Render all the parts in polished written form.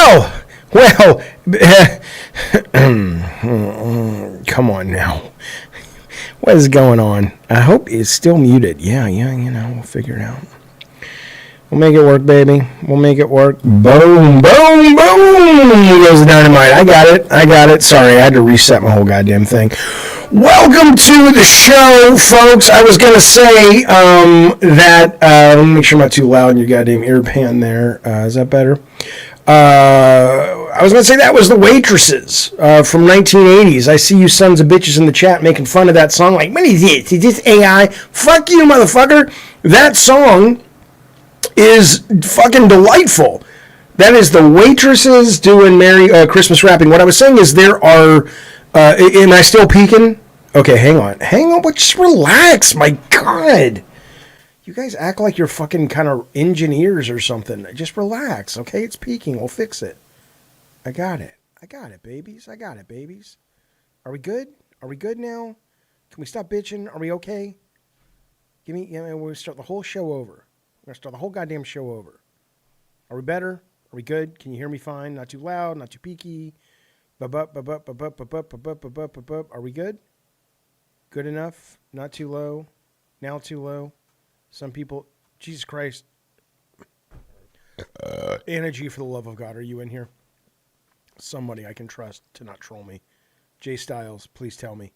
Well, come on now. What is going on? I hope it's still muted. Yeah, we'll figure it out. We'll make it work, baby. We'll make it work. Boom, boom, boom. Here goes the dynamite. I got it. Sorry, I had to reset my whole goddamn thing. Welcome to the show, folks. I was going to say that, let me make sure I'm not too loud in your goddamn ear pan there. Is that better? I was going to say that was the Waitresses from 1980s. I see you sons of bitches in the chat making fun of that song. Like, what is this? Is this AI? Fuck you, motherfucker. That song is fucking delightful. That is the Waitresses doing Merry Christmas rapping. What I was saying is there are... am I still peeking? Okay, hang on. Just relax. My God. You guys act like you're fucking kind of engineers or something. Just relax, okay? It's peaking. We'll fix it. I got it, babies. Are we good? Are we good now? Can we stop bitching? Are we okay? We'll start the whole show over. We're going to start the whole goddamn show over. Are we better? Are we good? Can you hear me fine? Not too loud, not too peaky. Are we good? Good enough? Not too low? Now too low? Some people, Jesus Christ. Anna G, for the love of God, are you in here? Somebody I can trust to not troll me. Jay Styles, please tell me.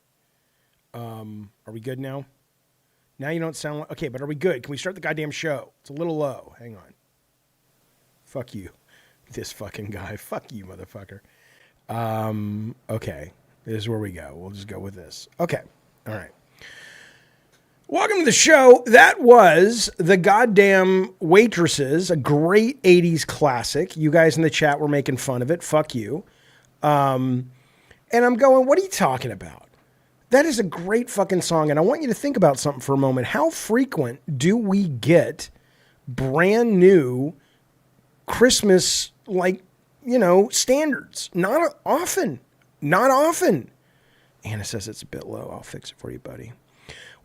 Are we good now? Now you don't sound like... Okay, but are we good? Can we start the goddamn show? It's a little low. Hang on. Fuck you. This fucking guy. Fuck you, motherfucker. Okay. This is where we go. We'll just go with this. Okay. All right. Welcome to the show. That was the goddamn Waitresses, a great 80s classic. You guys in the chat were making fun of it. Fuck you. And I'm going, what are you talking about? That is a great fucking song, and I want you to think about something for a moment. How frequent do we get brand new Christmas, standards? Not often. Anna says it's a bit low. I'll fix it for you, buddy.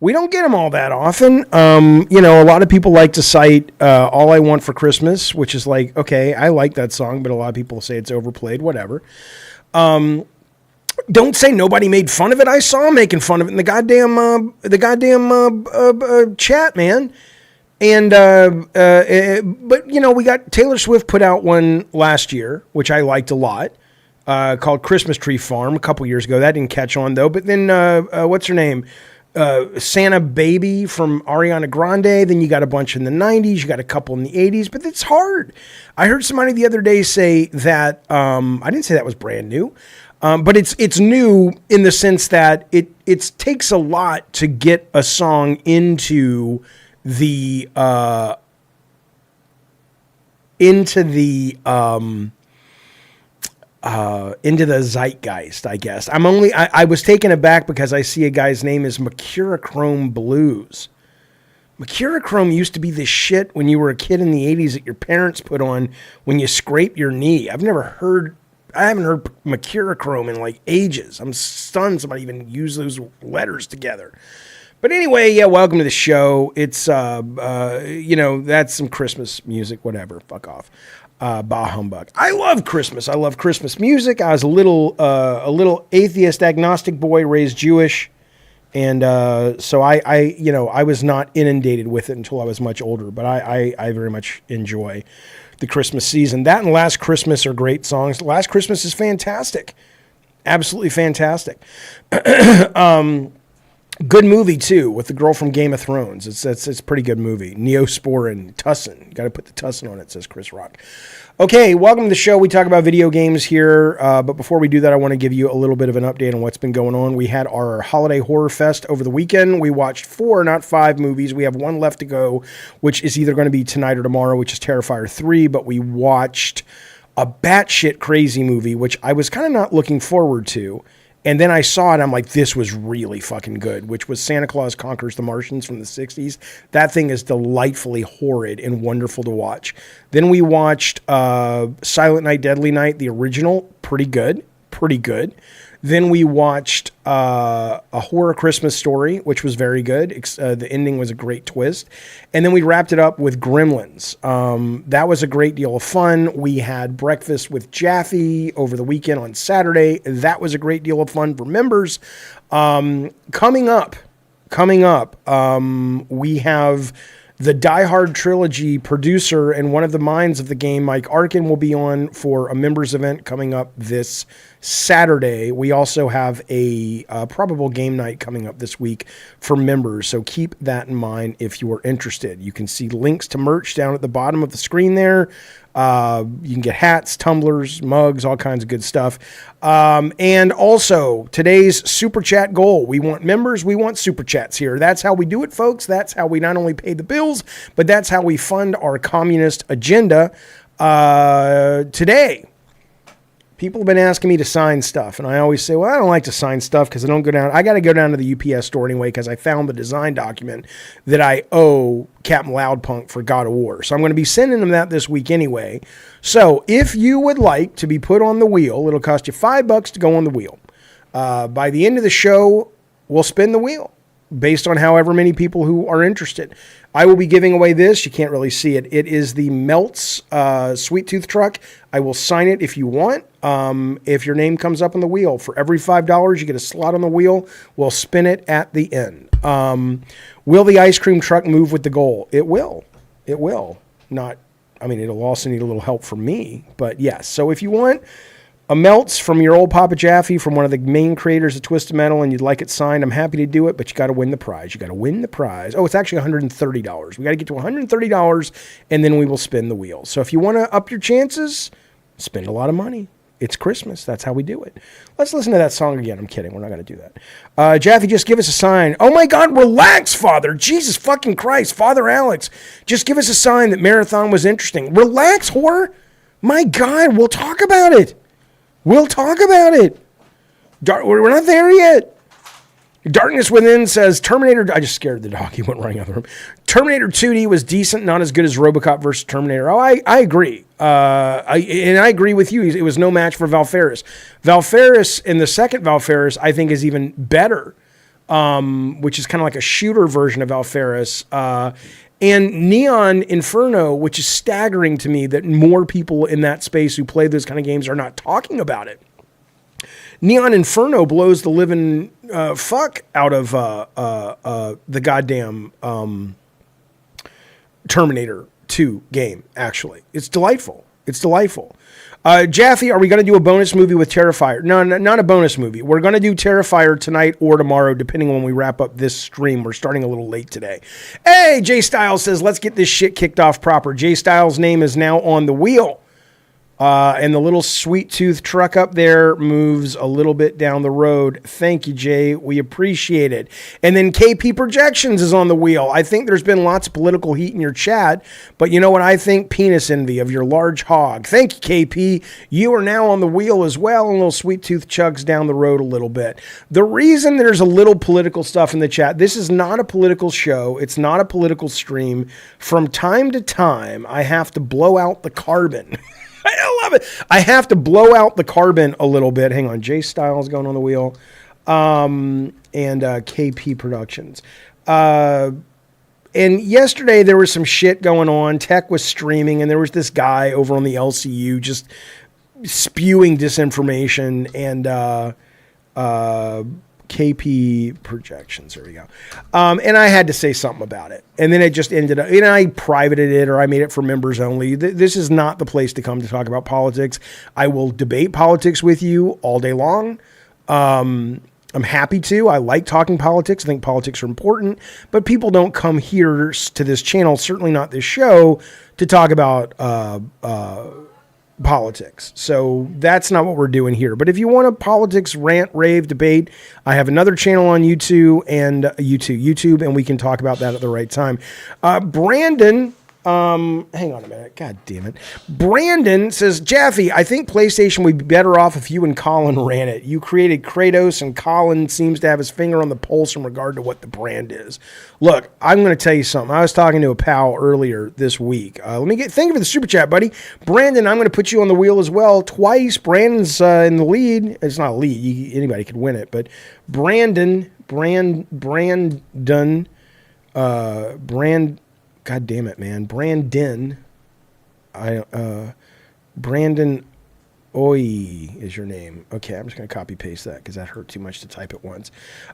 We don't get them all that often. A lot of people like to cite All I Want for Christmas, which is like, okay, I like that song, but a lot of people say it's overplayed, whatever. Don't say nobody made fun of it. I saw them making fun of it in the goddamn chat, man. And, but we got Taylor Swift put out one last year, which I liked a lot, called Christmas Tree Farm a couple years ago. That didn't catch on though. But then, what's her name? Santa Baby from Ariana Grande. Then you got a bunch in the 90s. You got a couple in the 80s, but it's hard. I heard somebody the other day say that, I didn't say that was brand new. But it's new in the sense that it takes a lot to get a song into the zeitgeist, I guess. I was taken aback because I see a guy's name is Mercurochrome Blues. Mercurochrome used to be the shit when you were a kid in the 80s that your parents put on when you scrape your knee. I haven't heard Mercurochrome in like ages. I'm stunned somebody even used those letters together. But anyway, yeah, welcome to the show. It's, that's some Christmas music, whatever. Fuck off. Bah humbug. I love Christmas. I love Christmas music. I was a little atheist, agnostic boy, raised Jewish. And so I was not inundated with it until I was much older. But I very much enjoy the Christmas season. That and Last Christmas are great songs. Last Christmas is fantastic. Absolutely fantastic. Good movie, too, with the girl from Game of Thrones. It's a pretty good movie. Neosporin, Tussin. Got to put the Tussin on it, says Chris Rock. Okay, welcome to the show. We talk about video games here, but before we do that, I want to give you a little bit of an update on what's been going on. We had our Holiday Horror Fest over the weekend. We watched 4, not 5 movies. We have one left to go, which is either going to be tonight or tomorrow, which is Terrifier 3, but we watched a batshit crazy movie, which I was kind of not looking forward to. And then I saw it, I'm like, this was really fucking good, which was Santa Claus Conquers the Martians from the 60s. That thing is delightfully horrid and wonderful to watch. Then we watched Silent Night, Deadly Night, the original. Pretty good. Then we watched a horror Christmas story, which was very good. The ending was a great twist. And then we wrapped it up with Gremlins. That was a great deal of fun. We had breakfast with Jaffe over the weekend on Saturday. That was a great deal of fun for members. Coming up, we have the Die Hard trilogy producer and one of the minds of the game, Mike Arkin, will be on for a members event coming up this Saturday. We also have a probable game night coming up this week for members, so keep that in mind if you are interested. You can see links to merch down at the bottom of the screen there. You can get hats, tumblers, mugs, all kinds of good stuff. And also today's super chat goal. We want members. We want super chats here. That's how we do it, folks. That's how we not only pay the bills, but that's how we fund our communist agenda. Today, people have been asking me to sign stuff, and I always say, well, I don't like to sign stuff because I don't go down. I got to go down to the UPS store anyway because I found the design document that I owe Captain Loudpunk for God of War. So I'm going to be sending them that this week anyway. So if you would like to be put on the wheel, it'll cost you $5 to go on the wheel. By the end of the show, we'll spin the wheel based on however many people who are interested. I will be giving away this. You can't really see it. It is the Melts Sweet Tooth truck. I will sign it if you want. If your name comes up on the wheel, for every $5, you get a slot on the wheel. We'll spin it at the end. Will the ice cream truck move with the goal? It will. It will. It'll also need a little help from me, but yes. So if you want a Melts from your old Papa Jaffe, from one of the main creators of Twisted Metal, and you'd like it signed, I'm happy to do it, but you got to win the prize. You got to win the prize. Oh, it's actually $130. We got to get to $130, and then we will spin the wheel. So if you want to up your chances, spend a lot of money. It's Christmas. That's how we do it. Let's listen to that song again. I'm kidding. We're not going to do that. Jaffe, just give us a sign. Oh, my God. Relax, Father. Jesus fucking Christ. Father Alex, just give us a sign that Marathon was interesting. Relax, whore. My God. We'll talk about it. We'll talk about it. We're not there yet. Darkness Within says Terminator. I just scared the dog. He went running out of the room. Terminator 2D was decent, not as good as RoboCop versus Terminator. Oh, I agree. I agree with you. It was no match for Valferis. Valferis in the second Valferis, I think, is even better, which is kind of like a shooter version of Valferis. And Neon Inferno, which is staggering to me that more people in that space who play those kind of games are not talking about it. Neon Inferno blows the living fuck out of the goddamn Terminator 2 game, actually. It's delightful. It's delightful. Jaffe, are we going to do a bonus movie with Terrifier? No, not a bonus movie. We're going to do Terrifier tonight or tomorrow, depending on when we wrap up this stream. We're starting a little late today. Hey, Jay Styles says, let's get this shit kicked off proper. Jay Styles' name is now on the wheel. And the little sweet tooth truck up there moves a little bit down the road. Thank you, Jay. We appreciate it. And then KP Projections is on the wheel. I think there's been lots of political heat in your chat, but you know what I think? Penis envy of your large hog. Thank you, KP. You are now on the wheel as well, and little sweet tooth chugs down the road a little bit. The reason there's a little political stuff in the chat, this is not a political show. It's not a political stream. From time to time, I have to blow out the carbon. I love it. I have to blow out the carbon a little bit. Hang on. Jay Styles going on the wheel. And KP Productions. And yesterday there was some shit going on. Tech was streaming, and there was this guy over on the LCU just spewing disinformation, and KP Projections. There we go. And I had to say something about it. And then it just ended up, I privated it, or I made it for members only. This is not the place to come to talk about politics. I will debate politics with you all day long. I'm happy to. I like talking politics. I think politics are important. But people don't come here to this channel, certainly not this show, to talk about politics. So that's not what we're doing here. But if you want a politics rant, rave, debate, I have another channel on YouTube, and we can talk about that at the right time. Brandon Hang on a minute. God damn it. Brandon says, Jaffe, I think PlayStation would be better off if you and Colin ran it. You created Kratos, and Colin seems to have his finger on the pulse in regard to what the brand is. Look, I'm going to tell you something. I was talking to a pal earlier this week. Thank you for the super chat, buddy. Brandon, I'm going to put you on the wheel as well. Twice. Brandon's in the lead. It's not a lead. Anybody could win it. But Brandon, God damn it, man. Brandon Oy is your name. Okay, I'm just going to copy paste that because that hurt too much to type at once.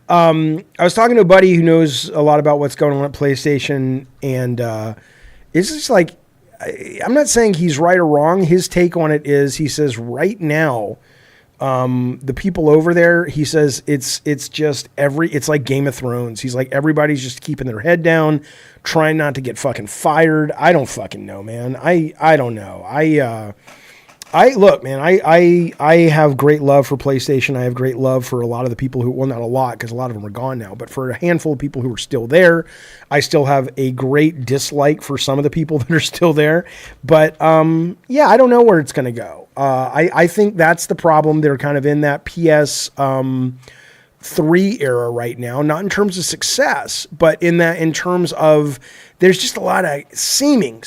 I was talking to a buddy who knows a lot about what's going on at PlayStation, and it's just like, I'm not saying he's right or wrong. His take on it is, he says right now, the people over there, he says it's like Game of Thrones. He's like, everybody's just keeping their head down, trying not to get fucking fired. I don't fucking know, man. I don't know. Look, man, I have great love for PlayStation. I have great love for a lot of the people who, well, not a lot, because a lot of them are gone now, but for a handful of people who are still there, I still have a great dislike for some of the people that are still there. But, yeah, I don't know where it's going to go. I think that's the problem. They're kind of in that PS3 era right now, not in terms of success, but in terms of, there's just a lot of seeming,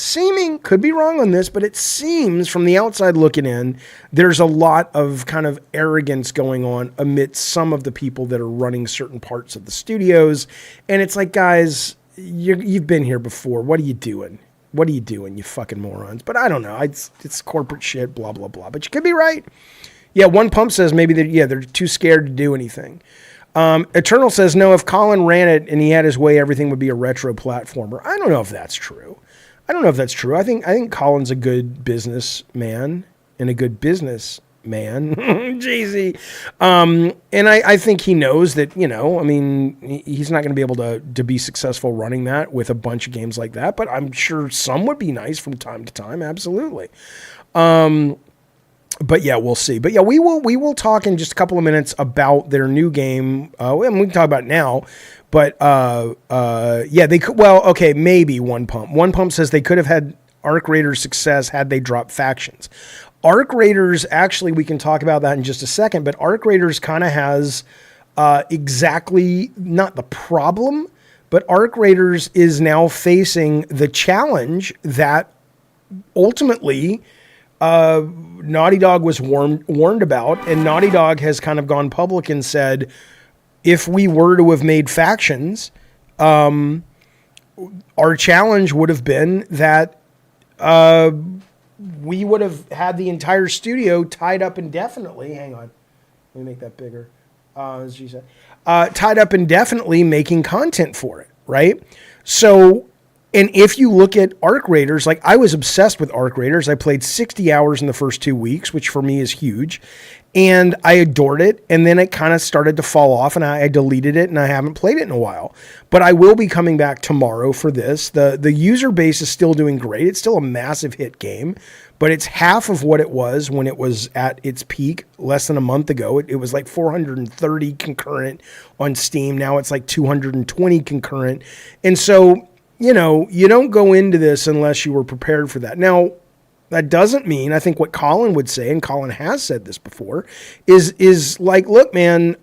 could be wrong on this, but it seems from the outside looking in, there's a lot of kind of arrogance going on amidst some of the people that are running certain parts of the studios. And it's like, guys, you've been here before. What are you doing? What are you doing, you fucking morons? But I don't know. It's corporate shit, blah, blah, blah. But you could be right. Yeah, One Pump says maybe they're too scared to do anything. Eternal says, no, if Colin ran it and he had his way, everything would be a retro platformer. I don't know if that's true. I think Colin's a good businessman and a good businessman. Jay-Z. And I think he knows that, he's not going to be able to be successful running that with a bunch of games like that, but I'm sure some would be nice from time to time. Absolutely. But yeah, we'll see. But yeah, we will talk in just a couple of minutes about their new game. We can talk about it now, but yeah, they could. Well, okay, maybe One Pump. One Pump says they could have had Arc Raiders' success had they dropped factions. Arc Raiders, actually, we can talk about that in just a second. But Arc Raiders kind of has exactly not the problem, but Arc Raiders is now facing the challenge that ultimately Naughty Dog was warned about, and Naughty Dog has kind of gone public and said, if we were to have made factions, our challenge would have been that we would have had the entire studio tied up indefinitely. Hang on. Let me make that bigger. As she said, tied up indefinitely making content for it, right? So, and if you look at Arc Raiders, like I was obsessed with Arc Raiders. I played 60 hours in the first 2 weeks, which for me is huge. And I adored it. And then it kind of started to fall off and I deleted it and I haven't played it in a while. But I will be coming back tomorrow for this. The user base is still doing great. It's still a massive hit game, but it's half of what it was when it was at its peak less than a month ago. It was like 430 concurrent on Steam. Now it's like 220 concurrent. And so, you don't go into this unless you were prepared for that. Now, that doesn't mean, I think what Colin would say, and Colin has said this before, is like, look, man,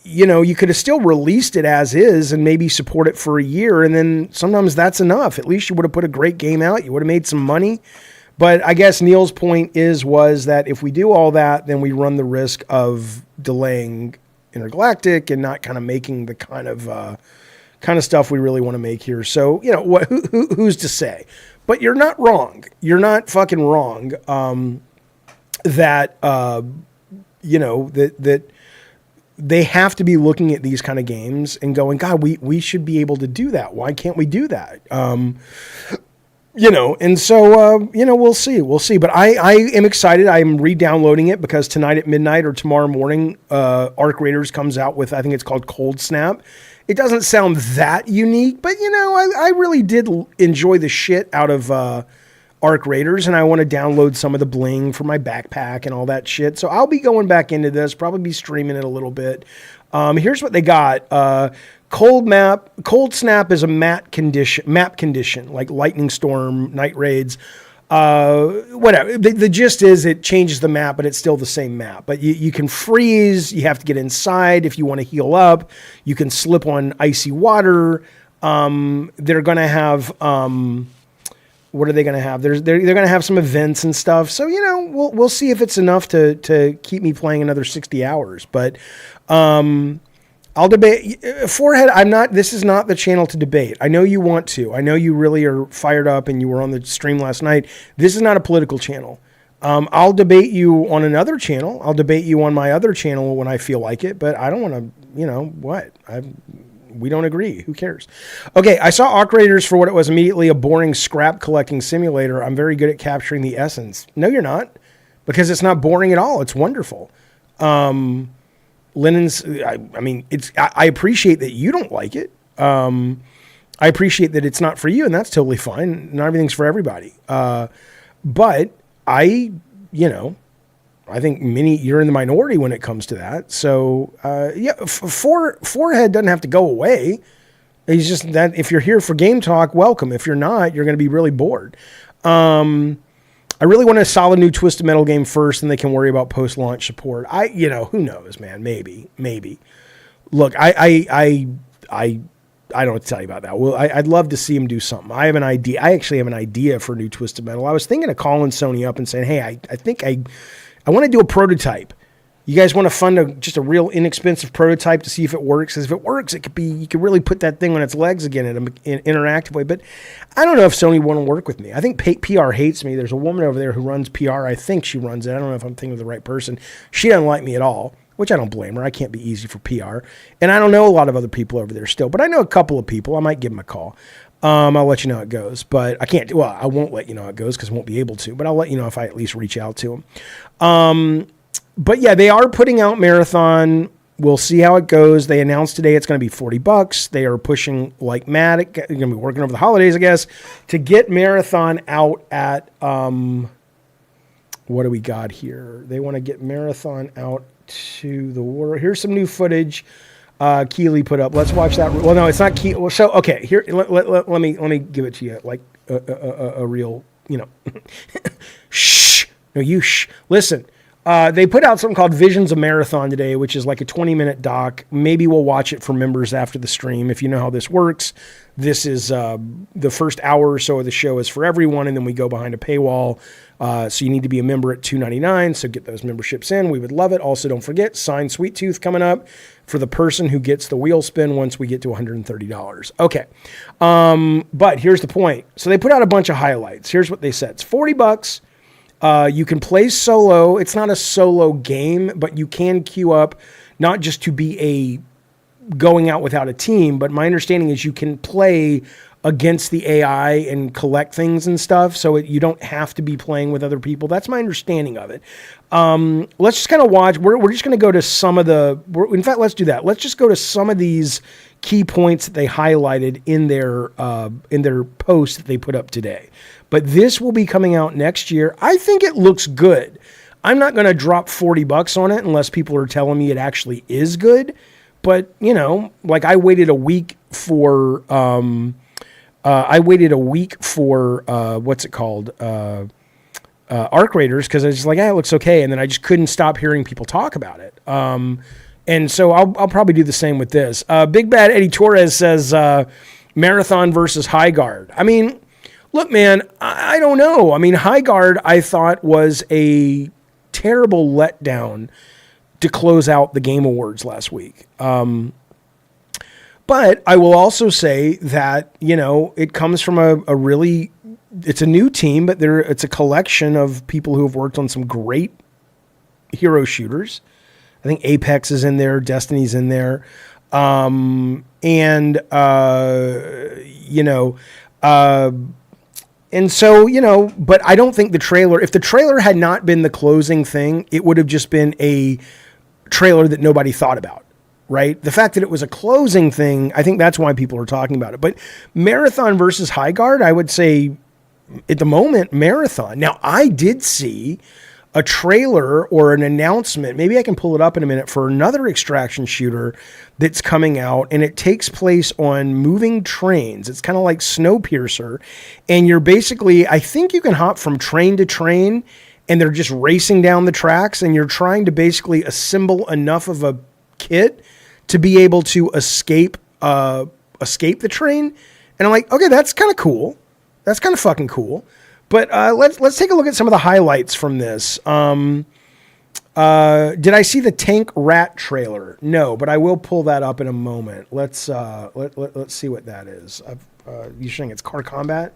you could have still released it as is and maybe support it for a year, and then sometimes that's enough. At least you would have put a great game out. You would have made some money. But I guess Neil's point was that if we do all that, then we run the risk of delaying Intergalactic and not kind of making the kind of stuff we really want to make here. So, who's to say? But you're not wrong. You're not fucking wrong. That they have to be looking at these kind of games and going, God, we should be able to do that. Why can't we do that? And so, we'll see. But I am excited. I'm re-downloading it because tonight at midnight or tomorrow morning, Arc Raiders comes out with, I think it's called Cold Snap. It doesn't sound that unique, but I really did enjoy the shit out of Arc Raiders, and I want to download some of the bling for my backpack and all that shit. So I'll be going back into this, probably be streaming it a little bit. Here's what they got. Cold snap is a map condition, like lightning storm, night raids, whatever. The gist is it changes the map, but it's still the same map. But you can freeze. You have to get inside if you want to heal up. You can slip on icy water. They're going to have, what are they going to have? They're going to have some events and stuff. So, we'll see if it's enough to keep me playing another 60 hours. But, I'll debate. Forehead, this is not the channel to debate. I know you want to. I know you really are fired up and you were on the stream last night. This is not a political channel. I'll debate you on another channel. I'll debate you on my other channel when I feel like it, but I don't want to, we don't agree. Who cares? Okay, I saw Arc Raiders for what it was, immediately a boring scrap collecting simulator. I'm very good at capturing the essence. No, you're not, because it's not boring at all. It's wonderful. Linens, I appreciate that you don't like it. I appreciate that it's not for you, and that's totally fine. Not everything's for everybody. But I think you're in the minority when it comes to that. So, Forehead doesn't have to go away. He's just that if you're here for Game Talk, welcome. If you're not, you're going to be really bored. I really want a solid new Twisted Metal game first, and they can worry about post-launch support. Who knows, man? Maybe. Look, I don't have to tell you about that. Well, I'd love to see him do something. I have an idea. I actually have an idea for new Twisted Metal. I was thinking of calling Sony up and saying, hey, I think I want to do a prototype. You guys want to fund just a real inexpensive prototype to see if it works? Because if it works, you could really put that thing on its legs again in an interactive way. But I don't know if Sony want to work with me. I think PR hates me. There's a woman over there who runs PR. I think she runs it. I don't know if I'm thinking of the right person. She doesn't like me at all, which I don't blame her. I can't be easy for PR. And I don't know a lot of other people over there still, but I know a couple of people. I might give them a call. I'll let you know how it goes, but I won't let you know how it goes because I won't be able to, but I'll let you know if I at least reach out to them. But yeah, they are putting out Marathon. We'll see how it goes. They announced today it's going to be $40. They are pushing like mad. They're going to be working over the holidays, I guess, to get Marathon out at, what do we got here? They want to get Marathon out to the world. Here's some new footage. Keeley put up. Let's watch that. Well, no, it's not Keeley. Well, so, okay, here, let me give it to you like a real, shh. No, you shh. Listen. They put out something called Visions of Marathon today, which is like a 20-minute doc. Maybe we'll watch it for members after the stream. If you know how this works, this is the first hour or so of the show is for everyone, and then we go behind a paywall. So you need to be a member at $2.99, so get those memberships in. We would love it. Also, don't forget, Sign Sweet Tooth coming up for the person who gets the wheel spin once we get to $130. Okay, but here's the point. So they put out a bunch of highlights. Here's what they said. It's $40. You can play solo. It's not a solo game, but you can queue up, not just to be going out without a team, but my understanding is you can play against the AI and collect things and stuff. So you don't have to be playing with other people. That's my understanding of it. Let's just kind of watch. We're just going to go to some of in fact, let's do that. Let's just go to some of these key points that they highlighted in their post that they put up today. But this will be coming out next year. I think it looks good. I'm not going to drop $40 on it unless people are telling me it actually is good. But, like I waited a week for, what's it called? Arc Raiders, because I was just like, it looks okay. And then I just couldn't stop hearing people talk about it. And so I'll probably do the same with this. Big Bad Eddie Torres says Marathon versus High Guard. I mean, look, man, I don't know. I mean, High Guard, I thought, was a terrible letdown to close out the Game Awards last week. But I will also say that, it comes from it's a new team, but it's a collection of people who have worked on some great hero shooters. I think Apex is in there, Destiny's in there. And so, but I don't think if the trailer had not been the closing thing, it would have just been a trailer that nobody thought about, right? The fact that it was a closing thing, I think that's why people are talking about it. But Marathon versus High Guard, I would say at the moment, Marathon. Now, I did see a trailer or an announcement. Maybe I can pull it up in a minute for another extraction shooter that's coming out, and it takes place on moving trains. It's kind of like Snowpiercer, and you're basically, I think you can hop from train to train, and they're just racing down the tracks, and you're trying to basically assemble enough of a kit to be able to escape the train. And I'm like, okay, that's kind of cool. That's kind of fucking cool. But let's take a look at some of the highlights from this. Did I see the Tank Rat trailer? No, but I will pull that up in a moment. Let's see what that is. You're saying it's Car Combat?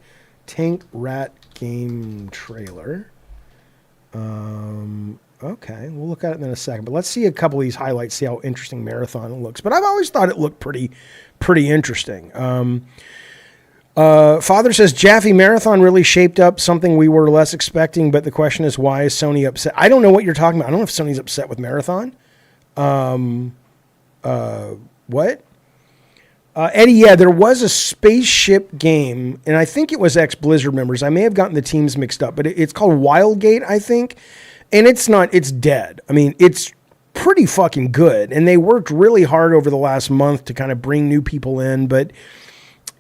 Tank Rat game trailer. Okay, we'll look at it in a second. But let's see a couple of these highlights, see how interesting Marathon looks. But I've always thought it looked pretty interesting. Father says, Jaffe, Marathon really shaped up something we were less expecting, but the question is, why is Sony upset? I don't know what you're talking about. I don't know if Sony's upset with Marathon. What? Eddie, yeah, there was a spaceship game, and I think it was ex-Blizzard members. I may have gotten the teams mixed up, but it's called Wildgate, I think, and it's dead. I mean, it's pretty fucking good, and they worked really hard over the last month to kind of bring new people in, but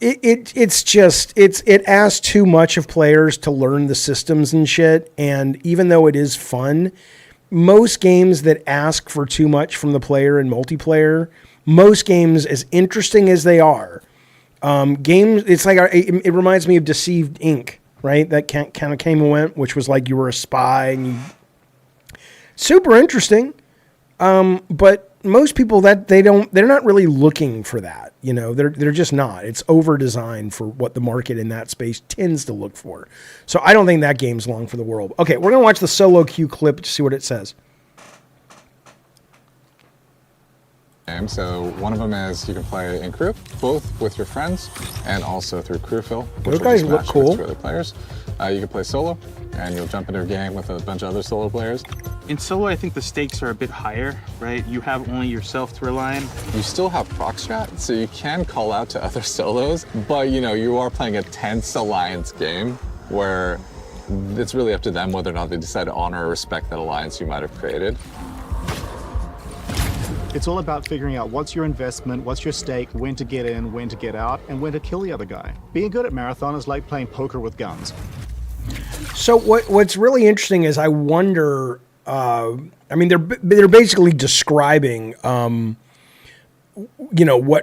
it asks too much of players to learn the systems and shit. And even though it is fun, most games that ask for too much from the player in multiplayer, most games, as interesting as they are, games, it's like, it reminds me of Deceived Inc., right? That kind of came and went, which was like you were a spy and super interesting. But most people they're not really looking for that. You know, they're just not. It's over designed for what the market in that space tends to look for. So I don't think that game's long for the world. Okay, we're going to watch the solo queue clip to see what it says. So one of them is you can play in crew, both with your friends and also through crew fill. Those guys look cool. Other players. You can play solo, and you'll jump into a game with a bunch of other solo players. In solo, I think the stakes are a bit higher, right? You have only yourself to rely on. You still have proc strat, so you can call out to other solos, but you are playing a tense alliance game where it's really up to them whether or not they decide to honor or respect that alliance you might have created. It's all about figuring out what's your investment, what's your stake, when to get in, when to get out, and when to kill the other guy. Being good at Marathon is like playing poker with guns. So what's really interesting is I wonder, I mean, they're basically describing, what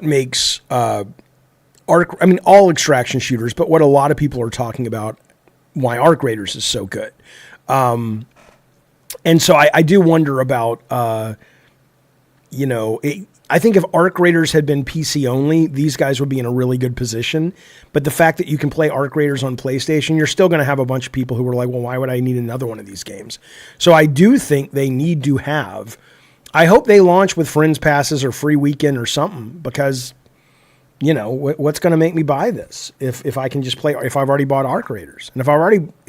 makes all extraction shooters, but what a lot of people are talking about, why Arc Raiders is so good. And so I do wonder about, I think if Arc Raiders had been PC only, these guys would be in a really good position. But the fact that you can play Arc Raiders on PlayStation, you're still going to have a bunch of people who are like, well, why would I need another one of these games? So I do think they need to have, I hope they launch with Friends Passes or free weekend or something, because, what's going to make me buy this if I can just play, if I've already bought Arc Raiders? And if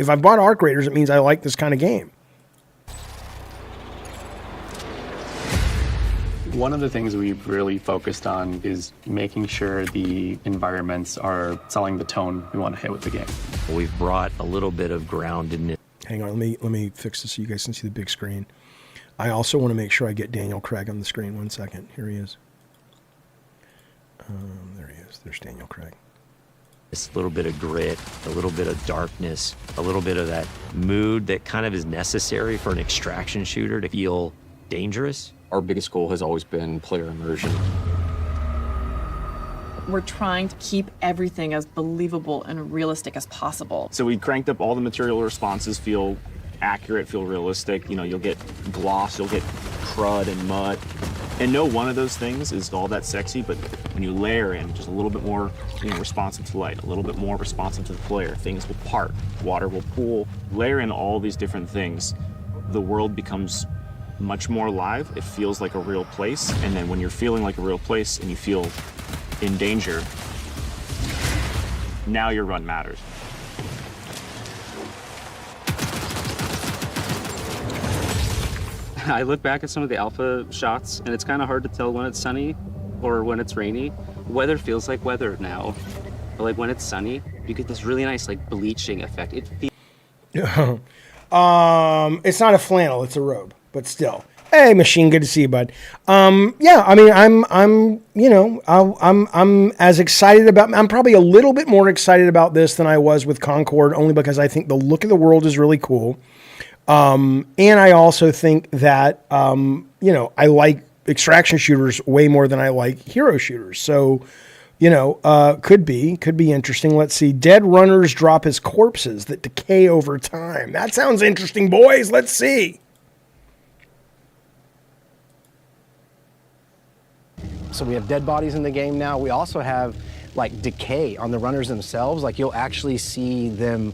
I've bought Arc Raiders, it means I like this kind of game. One of the things we've really focused on is making sure the environments are selling the tone we want to hit with the game. We've brought a little bit of groundedness. Hang on, let me fix this so you guys can see the big screen. I also want to make sure I get Daniel Craig on the screen. 1 second. Here he is. There he is. There's Daniel Craig. This little bit of grit, a little bit of darkness, a little bit of that mood that kind of is necessary for an extraction shooter to feel dangerous. Our biggest goal has always been player immersion. We're trying to keep everything as believable and realistic as possible. So we cranked up all the material responses, feel accurate, feel realistic. You'll get gloss, you'll get crud and mud. And no one of those things is all that sexy, but when you layer in just a little bit more responsive to light, a little bit more responsive to the player, things will part, water will pool. Layer in all these different things, the world becomes much more alive. It feels like a real place. And then when you're feeling like a real place and you feel in danger, now your run matters. I look back at some of the alpha shots and it's kind of hard to tell when it's sunny or when it's rainy. Weather feels like weather now. But like when it's sunny, you get this really nice bleaching effect. It feels It's not a flannel, it's a robe, but still. Hey, Machine, good to see you, bud. Yeah, I mean, I'm as excited about. I'm probably a little bit more excited about this than I was with Concord, only because I think the look of the world is really cool. And I also think that I like extraction shooters way more than I like hero shooters. So, could be interesting. Let's see. Dead runners drop as corpses that decay over time. That sounds interesting, boys. Let's see. So we have dead bodies in the game now. We also have like decay on the runners themselves. Like you'll actually see them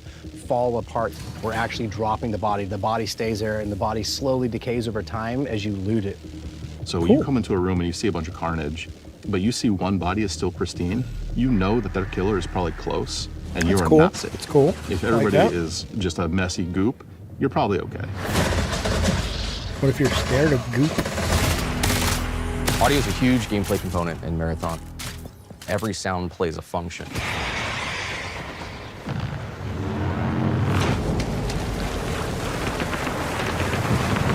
fall apart. We're actually dropping the body. The body stays there and the body slowly decays over time as you loot it. So when you come into a room and you see a bunch of carnage, but you see one body is still pristine, you know that their killer is probably close and you are not safe. It's cool. If everybody is just a messy goop, you're probably okay. What if you're scared of goop? Audio is a huge gameplay component in Marathon. Every sound plays a function.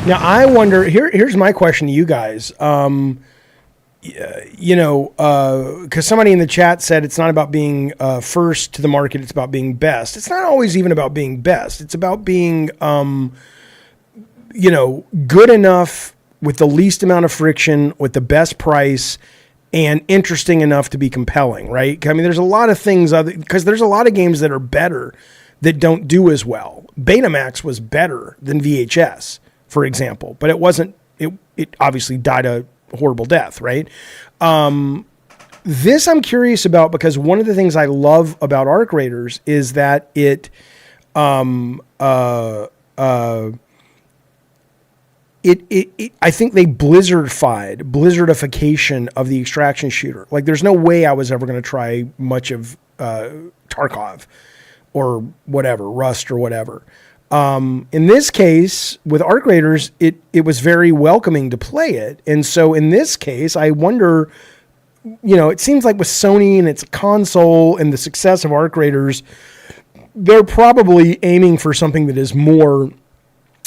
Now, I wonder, here's my question to you guys. Because somebody in the chat said it's not about being first to the market, it's about being best. It's not always even about being best. It's about being, good enough with the least amount of friction, with the best price, and interesting enough to be compelling, right? I mean, there's a lot of things, because there's a lot of games that are better that don't do as well. Betamax was better than VHS, for example, but it wasn't, it obviously died a horrible death, right? This I'm curious about because one of the things I love about Arc Raiders is that it, I think they blizzardification of the extraction shooter. Like there's no way I was ever going to try much of Tarkov or whatever, Rust or whatever. In this case, with Arc Raiders, it was very welcoming to play it. And so in this case, I wonder, it seems like with Sony and its console and the success of Arc Raiders, they're probably aiming for something that is more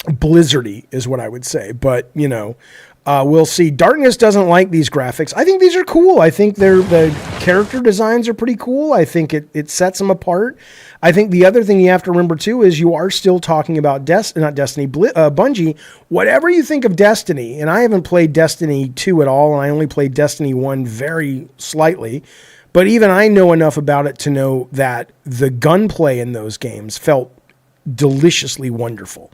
blizzardy is what I would say, but we'll see. Darkness doesn't like these graphics. I think these are cool. I think the character designs are pretty cool. I think it sets them apart. I think the other thing you have to remember too is you are still talking about Bungie. Whatever you think of Destiny, and I haven't played Destiny 2 at all, and I only played Destiny 1 very slightly, but even I know enough about it to know that the gunplay in those games felt deliciously wonderful.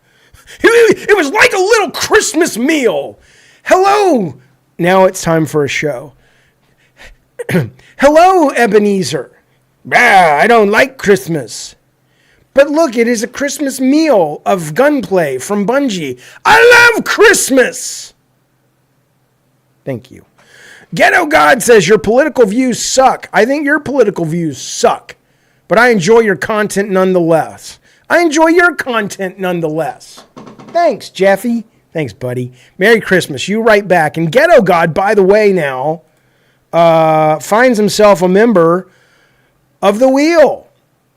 It was like a little Christmas meal. Hello. Now it's time for a show. Hello, Ebenezer. I don't like Christmas. But look, it is a Christmas meal of gunplay from Bungie. I love Christmas. Thank you. Ghetto God says your political views suck. I think your political views suck. But I enjoy your content nonetheless. I enjoy your content nonetheless. Thanks, Jeffy. Thanks, buddy. Merry Christmas. You right back. And Ghetto God, by the way, now finds himself a member of the wheel.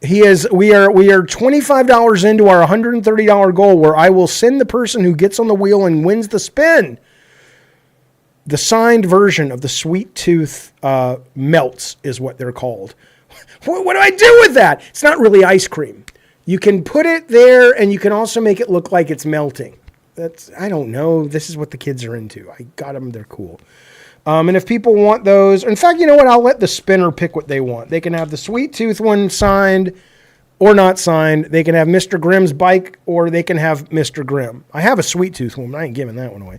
We are $25 into our $130 goal, where I will send the person who gets on the wheel and wins the spin the signed version of the Sweet Tooth melts is what they're called. What do I do with that? It's not really ice cream. You can put it there, and you can also make it look like it's melting. I don't know. This is what the kids are into. I got them. They're cool. And if people want those, in fact, you know what? I'll let the spinner pick what they want. They can have the Sweet Tooth one signed or not signed. They can have Mr. Grimm's bike, or they can have Mr. Grimm. I have a Sweet Tooth one. I ain't giving that one away.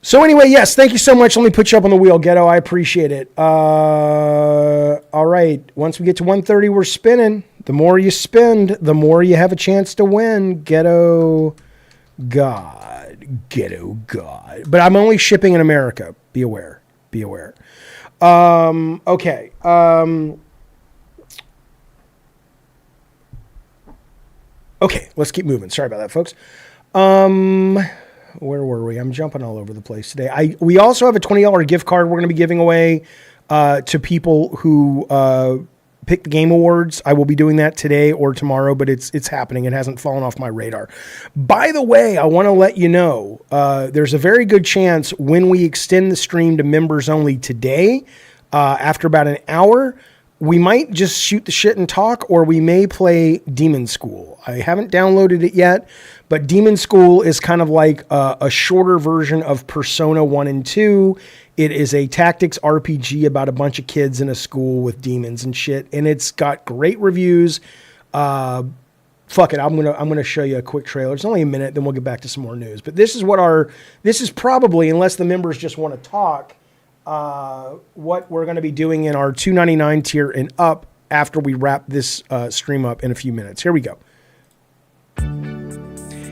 So anyway, yes, thank you so much. Let me put you up on the wheel, Ghetto. I appreciate it. All right. Once we get to 130, we're spinning. The more you spend, the more you have a chance to win. Ghetto God. Ghetto God. But I'm only shipping in America. Be aware. Be aware. Okay. Okay, let's keep moving. Sorry about that, folks. Where were we? I'm jumping all over the place today. We also have a $20 gift card we're going to be giving away to people who Pick the Game Awards. I will be doing that today or tomorrow, but it's happening. It hasn't fallen off my radar. By the way, I want to let you know, there's a very good chance when we extend the stream to members only today, after about an hour, we might just shoot the shit and talk, or we may play Demon School. I haven't downloaded it yet, but Demon School is kind of like a shorter version of Persona 1 and 2. It is a tactics RPG about a bunch of kids in a school with demons and shit, and it's got great reviews. Fuck it, I'm gonna show you a quick trailer. It's only a minute, then we'll get back to some more news. But this is probably, unless the members just want to talk, what we're going to be doing in our $2.99 tier and up after we wrap this stream up in a few minutes. Here we go.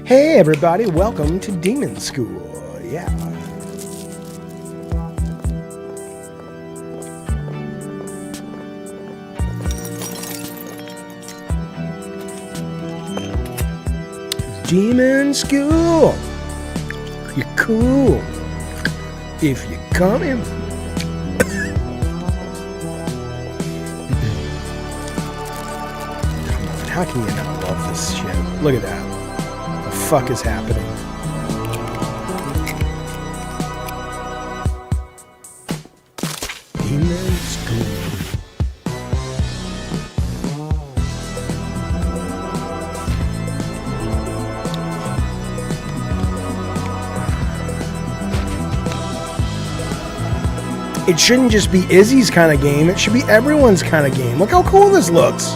Hey everybody, welcome to Demon School. Yeah. Demon School. You're cool if you're coming. How can you not love this shit? Look at that. What the fuck is happening? Demon School. It shouldn't just be Izzy's kind of game. It should be everyone's kind of game. Look how cool this looks.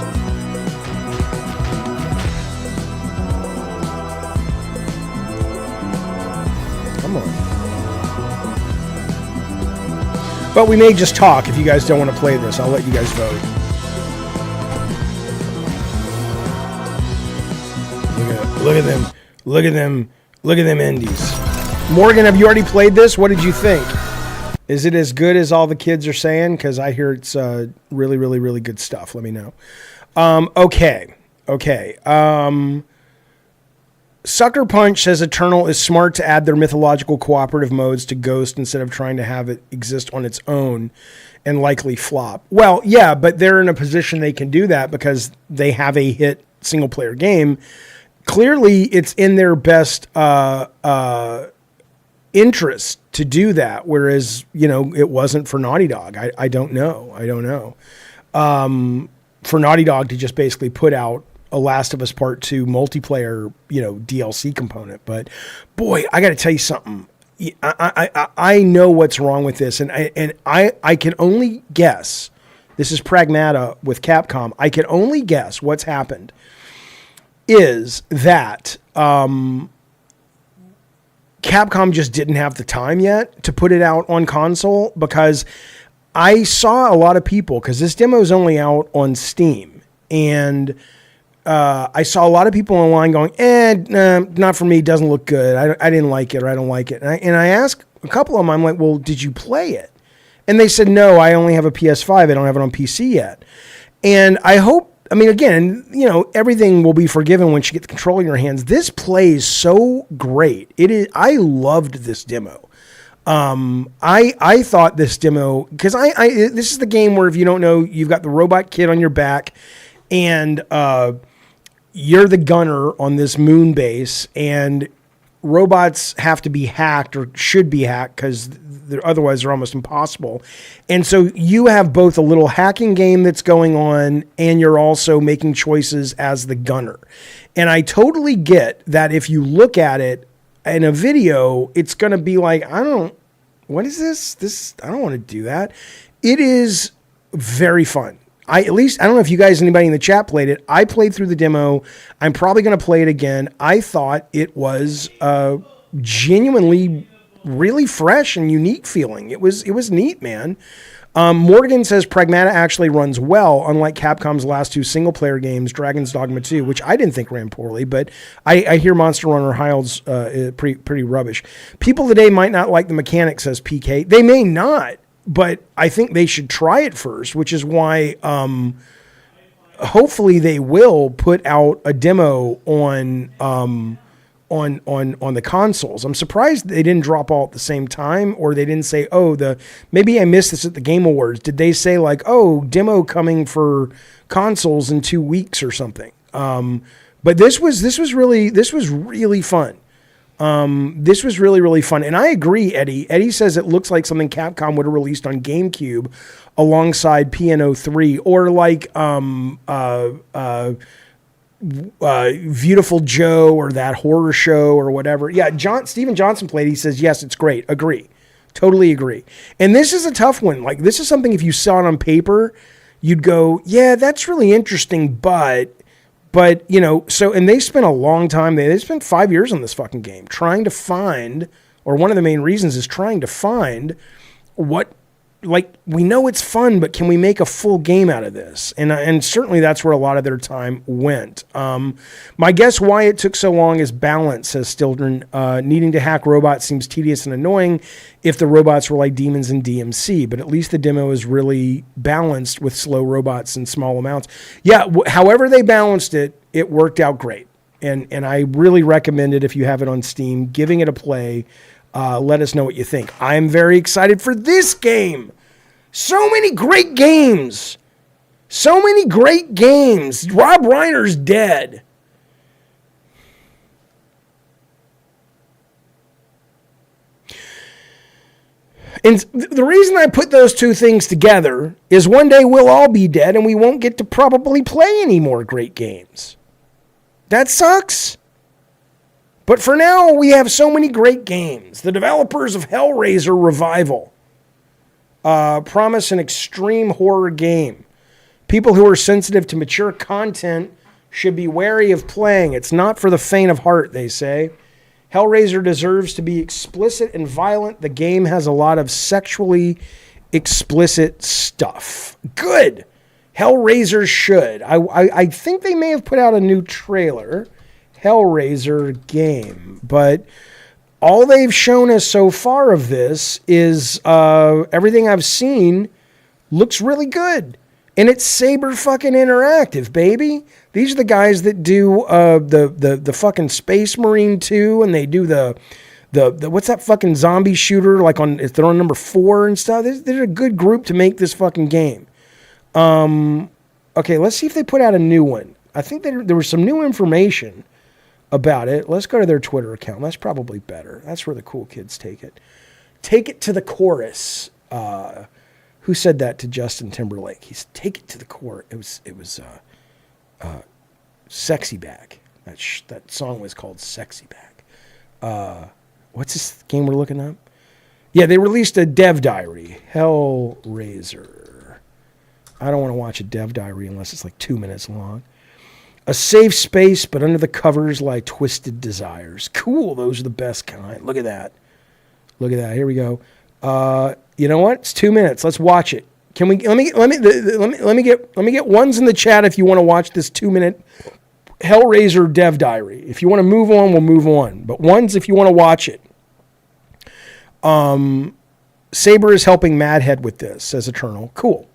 Come on. But we may just talk if you guys don't want to play this. I'll let you guys vote. Look at them. Look at them. Look at them indies. Morgan, have you already played this? What did you think? Is it as good as all the kids are saying? Because I hear it's really, really, really good stuff. Let me know. Okay. Sucker Punch says Eternal is smart to add their mythological cooperative modes to Ghost instead of trying to have it exist on its own and likely flop. Well, yeah, but they're in a position they can do that because they have a hit single-player game. Clearly, it's in their best interest to do that, whereas, it wasn't for Naughty Dog. I don't know. For Naughty Dog to just basically put out a Last of Us Part 2 multiplayer, DLC component. But boy, I got to tell you something. I know what's wrong with this, and I can only guess. This is Pragmata with Capcom. I can only guess what's happened is that Capcom just didn't have the time yet to put it out on console, because I saw a lot of people, because this demo is only out on Steam, and I saw a lot of people online going, not for me, doesn't look good. I didn't like it, or I don't like it. And I asked a couple of them, I'm like, well, did you play it? And they said, no, I only have a PS5. I don't have it on PC yet. And I hope, again, everything will be forgiven once you get the control in your hands. This plays so great. I loved this demo. I thought this demo, because this is the game where, if you don't know, you've got the robot kid on your back, and you're the gunner on this moon base, and robots have to be hacked, or should be hacked, because otherwise they're almost impossible. And so you have both a little hacking game that's going on, and you're also making choices as the gunner. And I totally get that if you look at it in a video, it's going to be like, what is this? I don't want to do that. It is very fun. I don't know if you guys, anybody in the chat played it. I played through the demo. I'm probably going to play it again. I thought it was genuinely really fresh and unique feeling. It was neat, man. Morgan says Pragmata actually runs well, unlike Capcom's last two single-player games, Dragon's Dogma 2, which I didn't think ran poorly, but I hear Monster Runner Hild's pretty rubbish. People today might not like the mechanics, says PK. They may not, but I think they should try it first, which is why hopefully they will put out a demo on on the consoles. I'm surprised they didn't drop all at the same time, or they didn't say, oh, maybe I missed this at the Game Awards. Did they say like, oh, demo coming for consoles in 2 weeks or something? But this was really fun. This was really, really fun. And I agree, Eddie. Eddie says it looks like something Capcom would have released on GameCube alongside PNO3, or like Beautiful Joe, or that horror show, or whatever. Yeah, Steven Johnson played. He says, yes, it's great. Agree. Totally agree. And this is a tough one. Like, this is something, if you saw it on paper, you'd go, yeah, that's really interesting, but you know, so, and they spent a long time, they spent 5 years on this fucking game trying to find, or one of the main reasons is trying to find what, like, we know it's fun, but can we make a full game out of this? And certainly that's where a lot of their time went. My guess why it took so long is balance, says Stilton. Needing to hack robots seems tedious and annoying if the robots were like demons in DMC, but at least the demo is really balanced with slow robots in small amounts. Yeah, however they balanced it, it worked out great. And I really recommend it if you have it on Steam, giving it a play. Let us know what you think. I'm very excited for this game. So many great games. So many great games. Rob Reiner's dead. And the reason I put those two things together is one day we'll all be dead and we won't get to probably play any more great games. That sucks. But for now, we have so many great games. The developers of Hellraiser Revival promise an extreme horror game. People who are sensitive to mature content should be wary of playing. It's not for the faint of heart, they say. Hellraiser deserves to be explicit and violent. The game has a lot of sexually explicit stuff. Good. Hellraiser should. I think they may have put out a new trailer. Hellraiser game, but all they've shown us so far of this is everything I've seen looks really good, and it's Saber fucking Interactive, baby. These are the guys that do the fucking Space Marine 2, and they do the what's that fucking zombie shooter, like if they're on number 4 and stuff. They're a good group to make this fucking game. Okay, let's see if they put out a new one. I think there was some new information about it. Let's go to their Twitter account. That's probably better. That's where the cool kids take it. Take it to the chorus. Who said that to Justin Timberlake? He's take it to the chorus. It was Sexy Back. That song was called Sexy Back. What's this game we're looking up? Yeah, they released a dev diary. Hellraiser. I don't want to watch a dev diary unless it's like 2 minutes long. A safe space, but under the covers lie twisted desires. Cool, those are the best kind. Look at that. Look at that. Here we go. You know what? It's 2 minutes. Let's watch it. Can we? Let me get ones in the chat if you want to watch this 2 minute Hellraiser dev diary. If you want to move on, we'll move on. But ones if you want to watch it. Saber is helping Madhead with this, says Eternal. Cool.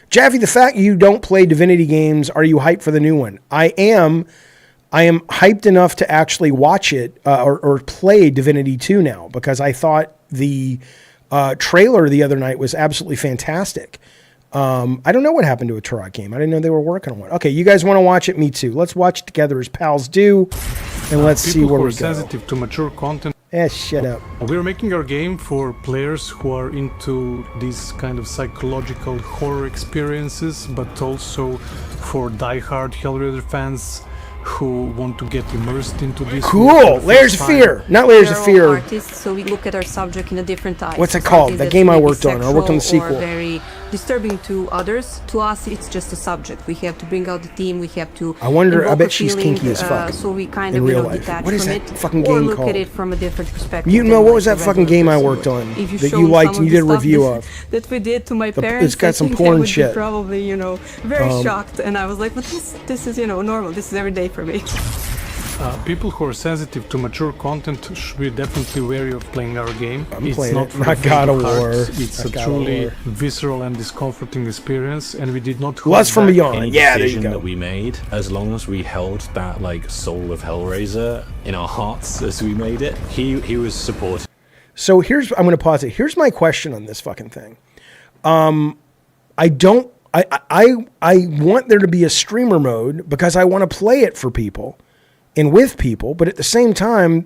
Jaffe, the fact you don't play Divinity games, are you hyped for the new one? I am hyped enough to actually watch it or play Divinity 2 now, because I thought the trailer the other night was absolutely fantastic. I don't know what happened to a Turok game. I didn't know they were working on one. Okay, you guys want to watch it? Me too. Let's watch it together as pals do, and let's see where we go. People who are sensitive to mature content. Shut up. We're making our game for players who are into these kind of psychological horror experiences, but also for die-hard Hellraiser fans who want to get immersed into this. Cool! Layers of Fear! Not Layers of Fear. Artists, so we look at our subject in a different eye. What's it called? The game I worked on. I worked on the sequel. Very disturbing to others. To us, it's just a subject. We have to bring out the theme. We have to. I wonder. I bet she's kinky as fuck. So we kind of detach what is from that it, fucking or game look called? at it from a different perspective. You know what was that fucking game I worked on that you liked and you did a review of? That we did to my parents. It's got some porn shit. Probably, very shocked, and I was like, "But this is, normal. This is every day for me." People who are sensitive to mature content should be definitely wary of playing our game. I'm playing it. Not God of War. It's a truly visceral and discomforting experience, and we did not Lust from Beyond. Any Yeah, there you decision go. that we made, as long as we held that like soul of Hellraiser in our hearts as we made it, he was supportive. So here's, I'm going to pause it. Here's my question on this fucking thing. I want there to be a streamer mode because I want to play it for people and with people, but at the same time,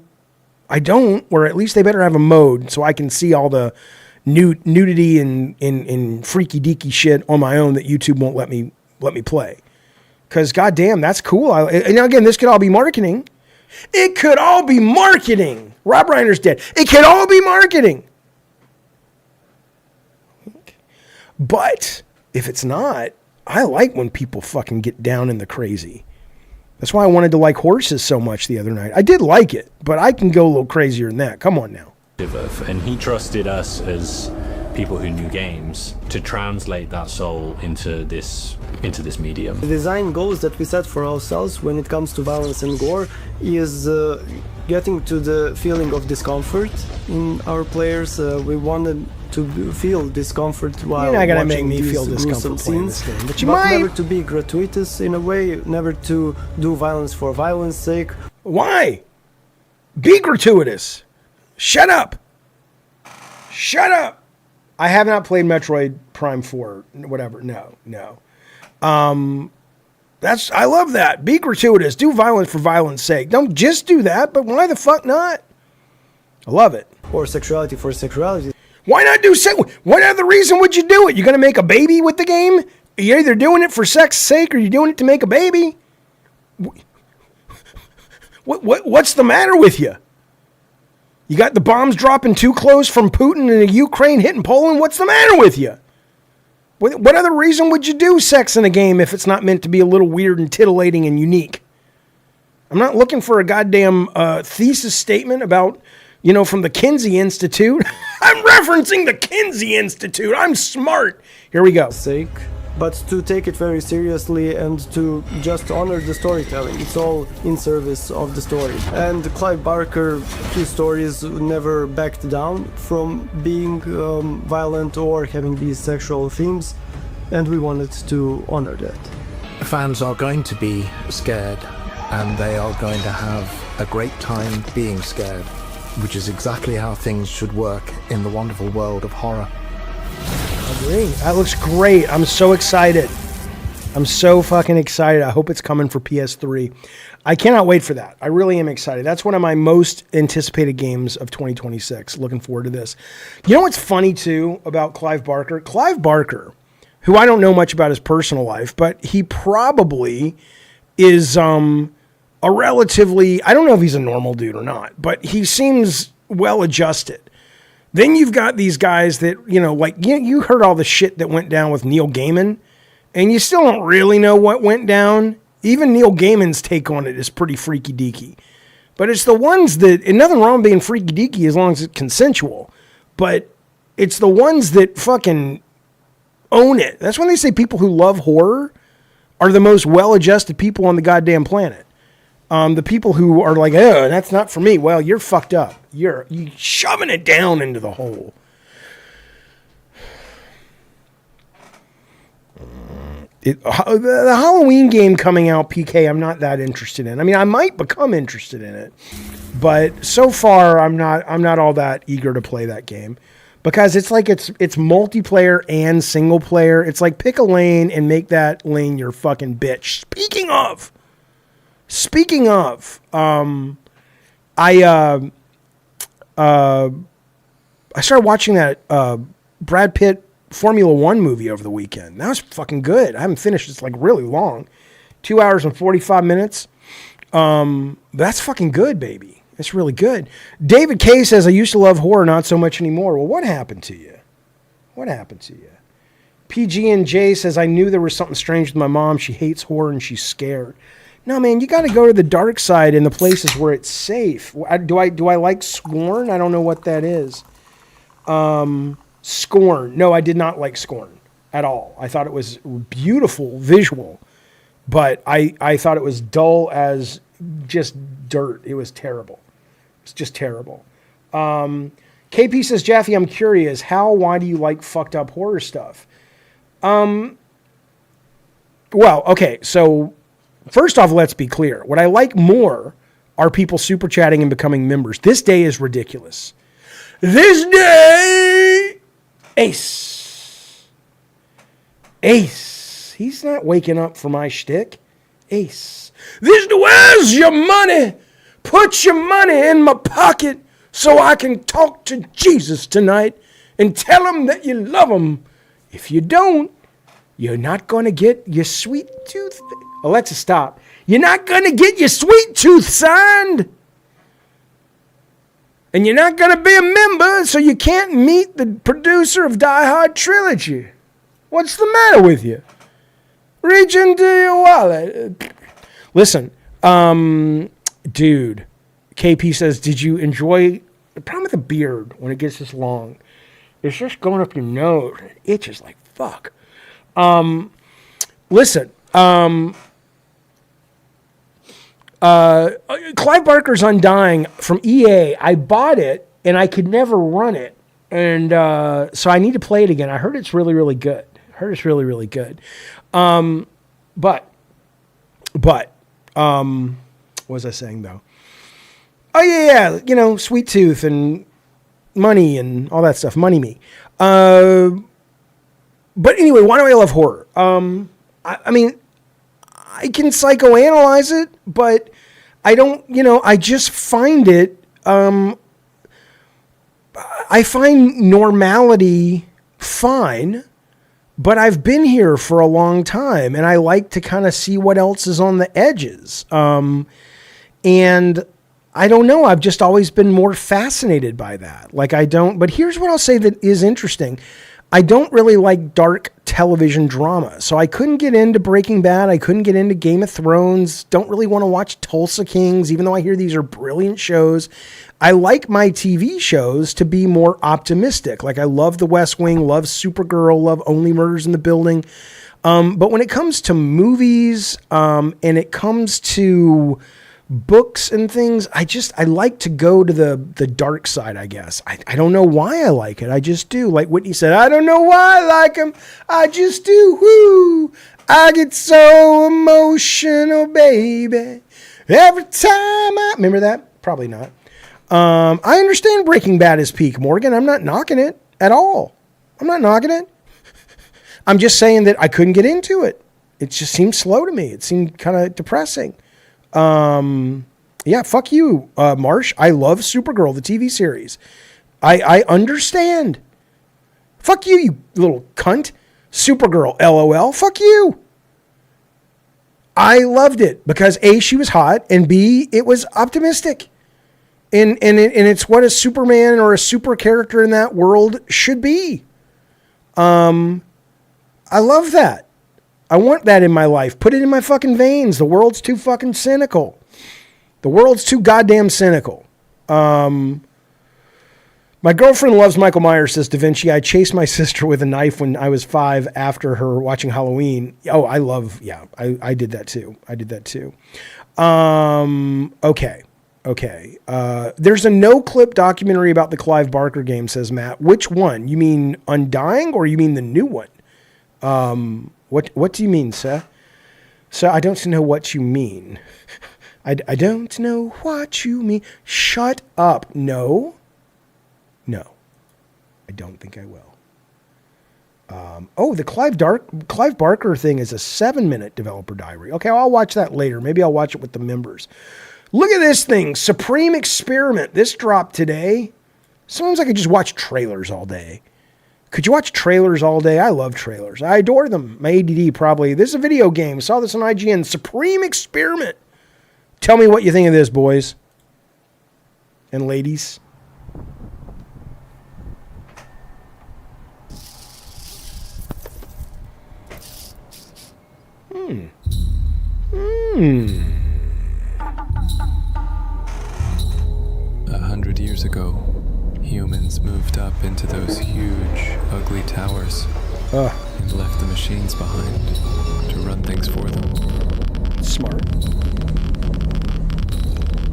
I don't, or at least they better have a mode so I can see all the nudity and freaky deaky shit on my own that YouTube won't let me play. Because goddamn, that's cool. And again, this could all be marketing. It could all be marketing. Rob Reiner's dead. It could all be marketing. But if it's not, I like when people fucking get down in the crazy. That's why I wanted to like horses so much the other night. I did like it, but I can go a little crazier than that. Come on now. And he trusted us as people who knew games to translate that soul into this medium. The design goals that we set for ourselves when it comes to violence and gore is getting to the feeling of discomfort in our players. We wanted to feel discomfort while You're not gonna watching make me these feel discomfort gruesome playing scenes, this game, but you might. never to be gratuitous in a way, never to do violence for violence sake. Why? Be gratuitous. Shut up. Shut up. I have not played Metroid Prime 4, whatever. No. I love that. Be gratuitous. Do violence for violence sake. Don't just do that, but why the fuck not? I love it. Or sexuality for sexuality. Why not do sex? What other reason would you do it? You're going to make a baby with the game? You're either doing it for sex's sake or you're doing it to make a baby? What's the matter with you? You got the bombs dropping too close from Putin and Ukraine hitting Poland? What's the matter with you? What other reason would you do sex in a game if it's not meant to be a little weird and titillating and unique? I'm not looking for a goddamn thesis statement about, from the Kinsey Institute. I'm referencing the Kinsey Institute. I'm smart. Here we go. But to take it very seriously and to just honor the storytelling. It's all in service of the story. And Clive Barker, his stories never backed down from being violent or having these sexual themes, and we wanted to honor that. Fans are going to be scared, and they are going to have a great time being scared, which is exactly how things should work in the wonderful world of horror. Agree. That looks great. I'm so excited. I'm so fucking excited. I hope it's coming for PS3. I cannot wait for that. I really am excited. That's one of my most anticipated games of 2026. Looking forward to this. You know what's funny too about Clive Barker? Clive Barker, who I don't know much about his personal life, but he probably is a relatively, I don't know if he's a normal dude or not, but he seems well adjusted. Then you've got these guys that, you heard all the shit that went down with Neil Gaiman, and you still don't really know what went down. Even Neil Gaiman's take on it is pretty freaky deaky. But it's the ones that, and nothing wrong with being freaky deaky as long as it's consensual, but it's the ones that fucking own it. That's when they say people who love horror are the most well-adjusted people on the goddamn planet. The people who are like, oh, that's not for me. Well, you're fucked up. You're shoving it down into the hole. The Halloween game coming out, PK, I'm not that interested in. I mean, I might become interested in it, but so far I'm not all that eager to play that game because it's like it's multiplayer and single player. It's like pick a lane and make that lane your fucking bitch. Speaking of, I started watching that Brad Pitt Formula One movie over the weekend. That was fucking good. I haven't finished. It's like really long, 2 hours and 45 minutes. That's fucking good, baby. It's really good. David K says, I used to love horror, not so much anymore. Well, what happened to you? PG&J says, I knew there was something strange with my mom. She hates horror and she's scared. No, man, you got to go to the dark side in the places where it's safe. Do I like Scorn? I don't know what that is. Scorn. No, I did not like Scorn at all. I thought it was beautiful visual, but I thought it was dull as just dirt. It was terrible. It's just terrible. KP says, Jaffe, I'm curious. Why do you like fucked up horror stuff? Well, okay. So first off, let's be clear. What I like more are people super chatting and becoming members. This day is ridiculous. This day, Ace. He's not waking up for my shtick. Ace. Where's your money? Put your money in my pocket so I can talk to Jesus tonight and tell him that you love him. If you don't, you're not going to get your sweet tooth. Alexa, stop. You're not going to get your sweet tooth signed. And you're not going to be a member, so you can't meet the producer of Die Hard Trilogy. What's the matter with you? Reach into your wallet. Listen, dude, KP says, did you enjoy... The problem with the beard when it gets this long, it's just going up your nose. It itches like fuck. Listen, Clive Barker's Undying from EA. I bought it and I could never run it, and so I need to play it again. I heard it's really, really good. But what was I saying though? Oh yeah, you know, sweet tooth and money and all that stuff. Money me. But anyway, why do I love horror? I mean, I can psychoanalyze it, but I don't, I just find it, I find normality fine, but I've been here for a long time and I like to kind of see what else is on the edges. And I don't know, I've just always been more fascinated by that. But here's what I'll say that is interesting. I don't really like dark television drama. So I couldn't get into Breaking Bad. I couldn't get into Game of Thrones. Don't really want to watch Tulsa Kings, even though I hear these are brilliant shows. I like my TV shows to be more optimistic. Like I love The West Wing, love Supergirl, love Only Murders in the Building. But when it comes to movies, and it comes to books and things, I like to go to the dark side, I guess. I don't know why I like it. I just do. Like Whitney said, I don't know why I like him. I just do. Woo! I get so emotional, baby. Every time remember that? Probably not. I understand Breaking Bad is peak, Morgan. I'm not knocking it at all. I'm not knocking it. I'm just saying that I couldn't get into it. It just seemed slow to me. It seemed kind of depressing. Yeah, fuck you, Marsh. I love Supergirl, the TV series. I understand. Fuck you, you little cunt. Supergirl, LOL. Fuck you. I loved it because A, she was hot, and B, it was optimistic. And it's what a Superman or a super character in that world should be. I love that. I want that in my life. Put it in my fucking veins. The world's too fucking cynical. The world's too goddamn cynical. My girlfriend loves Michael Myers, says Da Vinci. I chased my sister with a knife when I was 5 after her watching Halloween. Oh, I did that too. Okay. There's a no-clip documentary about the Clive Barker game, says Matt. Which one? You mean Undying or you mean the new one? What do you mean, sir? Sir, I don't know what you mean. I don't know what you mean. Shut up. No, I don't think I will. The Clive Barker thing is a 7-minute developer diary. Okay, I'll watch that later. Maybe I'll watch it with the members. Look at this thing, Supreme Experiment. This dropped today. Sometimes I could just watch trailers all day. Could you watch trailers all day? I love trailers. I adore them. My ADD probably. This is a video game. Saw this on IGN. Supreme Experiment. Tell me what you think of this, boys and ladies. Hmm. 100 years ago, humans moved up into those huge, ugly towers and left the machines behind to run things for them. Smart.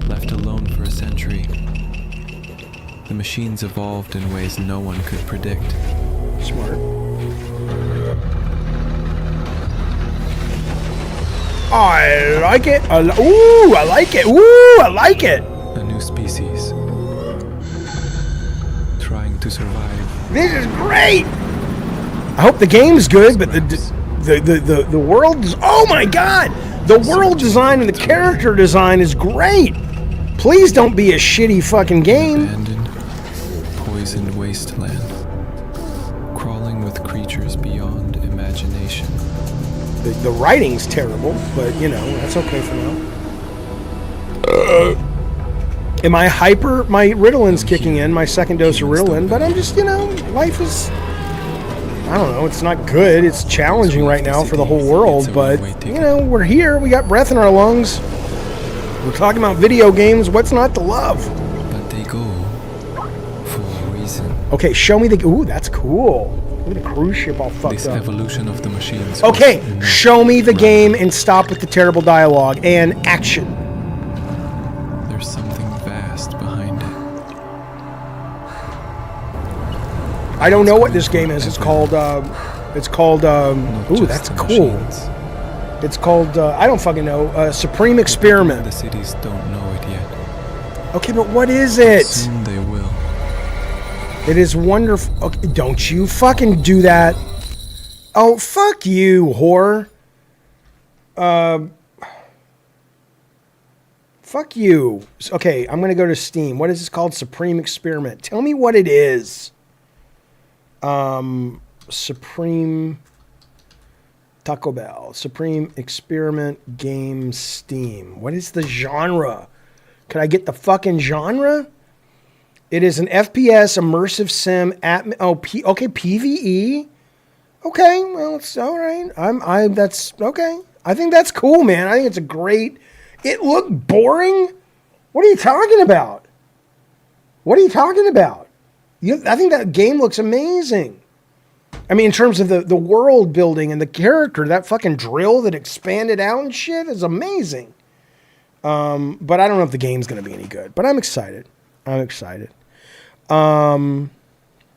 left alone for a century. The machines evolved in ways no one could predict. Smart. I like it. Ooh, I like it. Ooh, I like it. A new species. Trying to survive. This is great. I hope the game's good, but the world is, oh my god! The world design and the character design is great. Please don't be a shitty fucking game. Abandoned, poisoned wasteland. Crawling with creatures beyond imagination. The writing's terrible, but you know, that's okay for now. Am I hyper? My Ritalin's kicking in, my second dose of Ritalin, but I'm just, you know, life is, I don't know, it's not good. It's challenging right now for the whole world, but, you know, we're here. We got breath in our lungs. We're talking about video games. What's not to love? But they go for a reason. Okay, show me the, ooh, that's cool. Look at the cruise ship all fucked This up. evolution of the machines. Okay, show me the game and stop with the terrible dialogue and action. There's something vast behind it. I don't know what this game is. It's called, ooh, that's cool. It's called, I don't fucking know, Supreme Experiment. The cities don't know it yet. Okay, but what is it? Soon they will. It is wonderful. Okay, don't you fucking do that. Oh, fuck you, whore. Fuck you. Okay, I'm going to go to Steam. What is this called? Supreme Experiment. Tell me what it is. Supreme Taco Bell. Supreme Experiment Game Steam. What is the genre? Could I get the fucking genre? It is an FPS immersive sim okay, PvE. Okay, well, it's all right. That's okay. I think that's cool, man. I think it's a great. It looked boring. What are you talking about? What are you talking about? I think that game looks amazing. I mean, in terms of the world building and the character, that fucking drill that expanded out and shit is amazing. But I don't know if the game's going to be any good. But I'm excited. I'm excited. All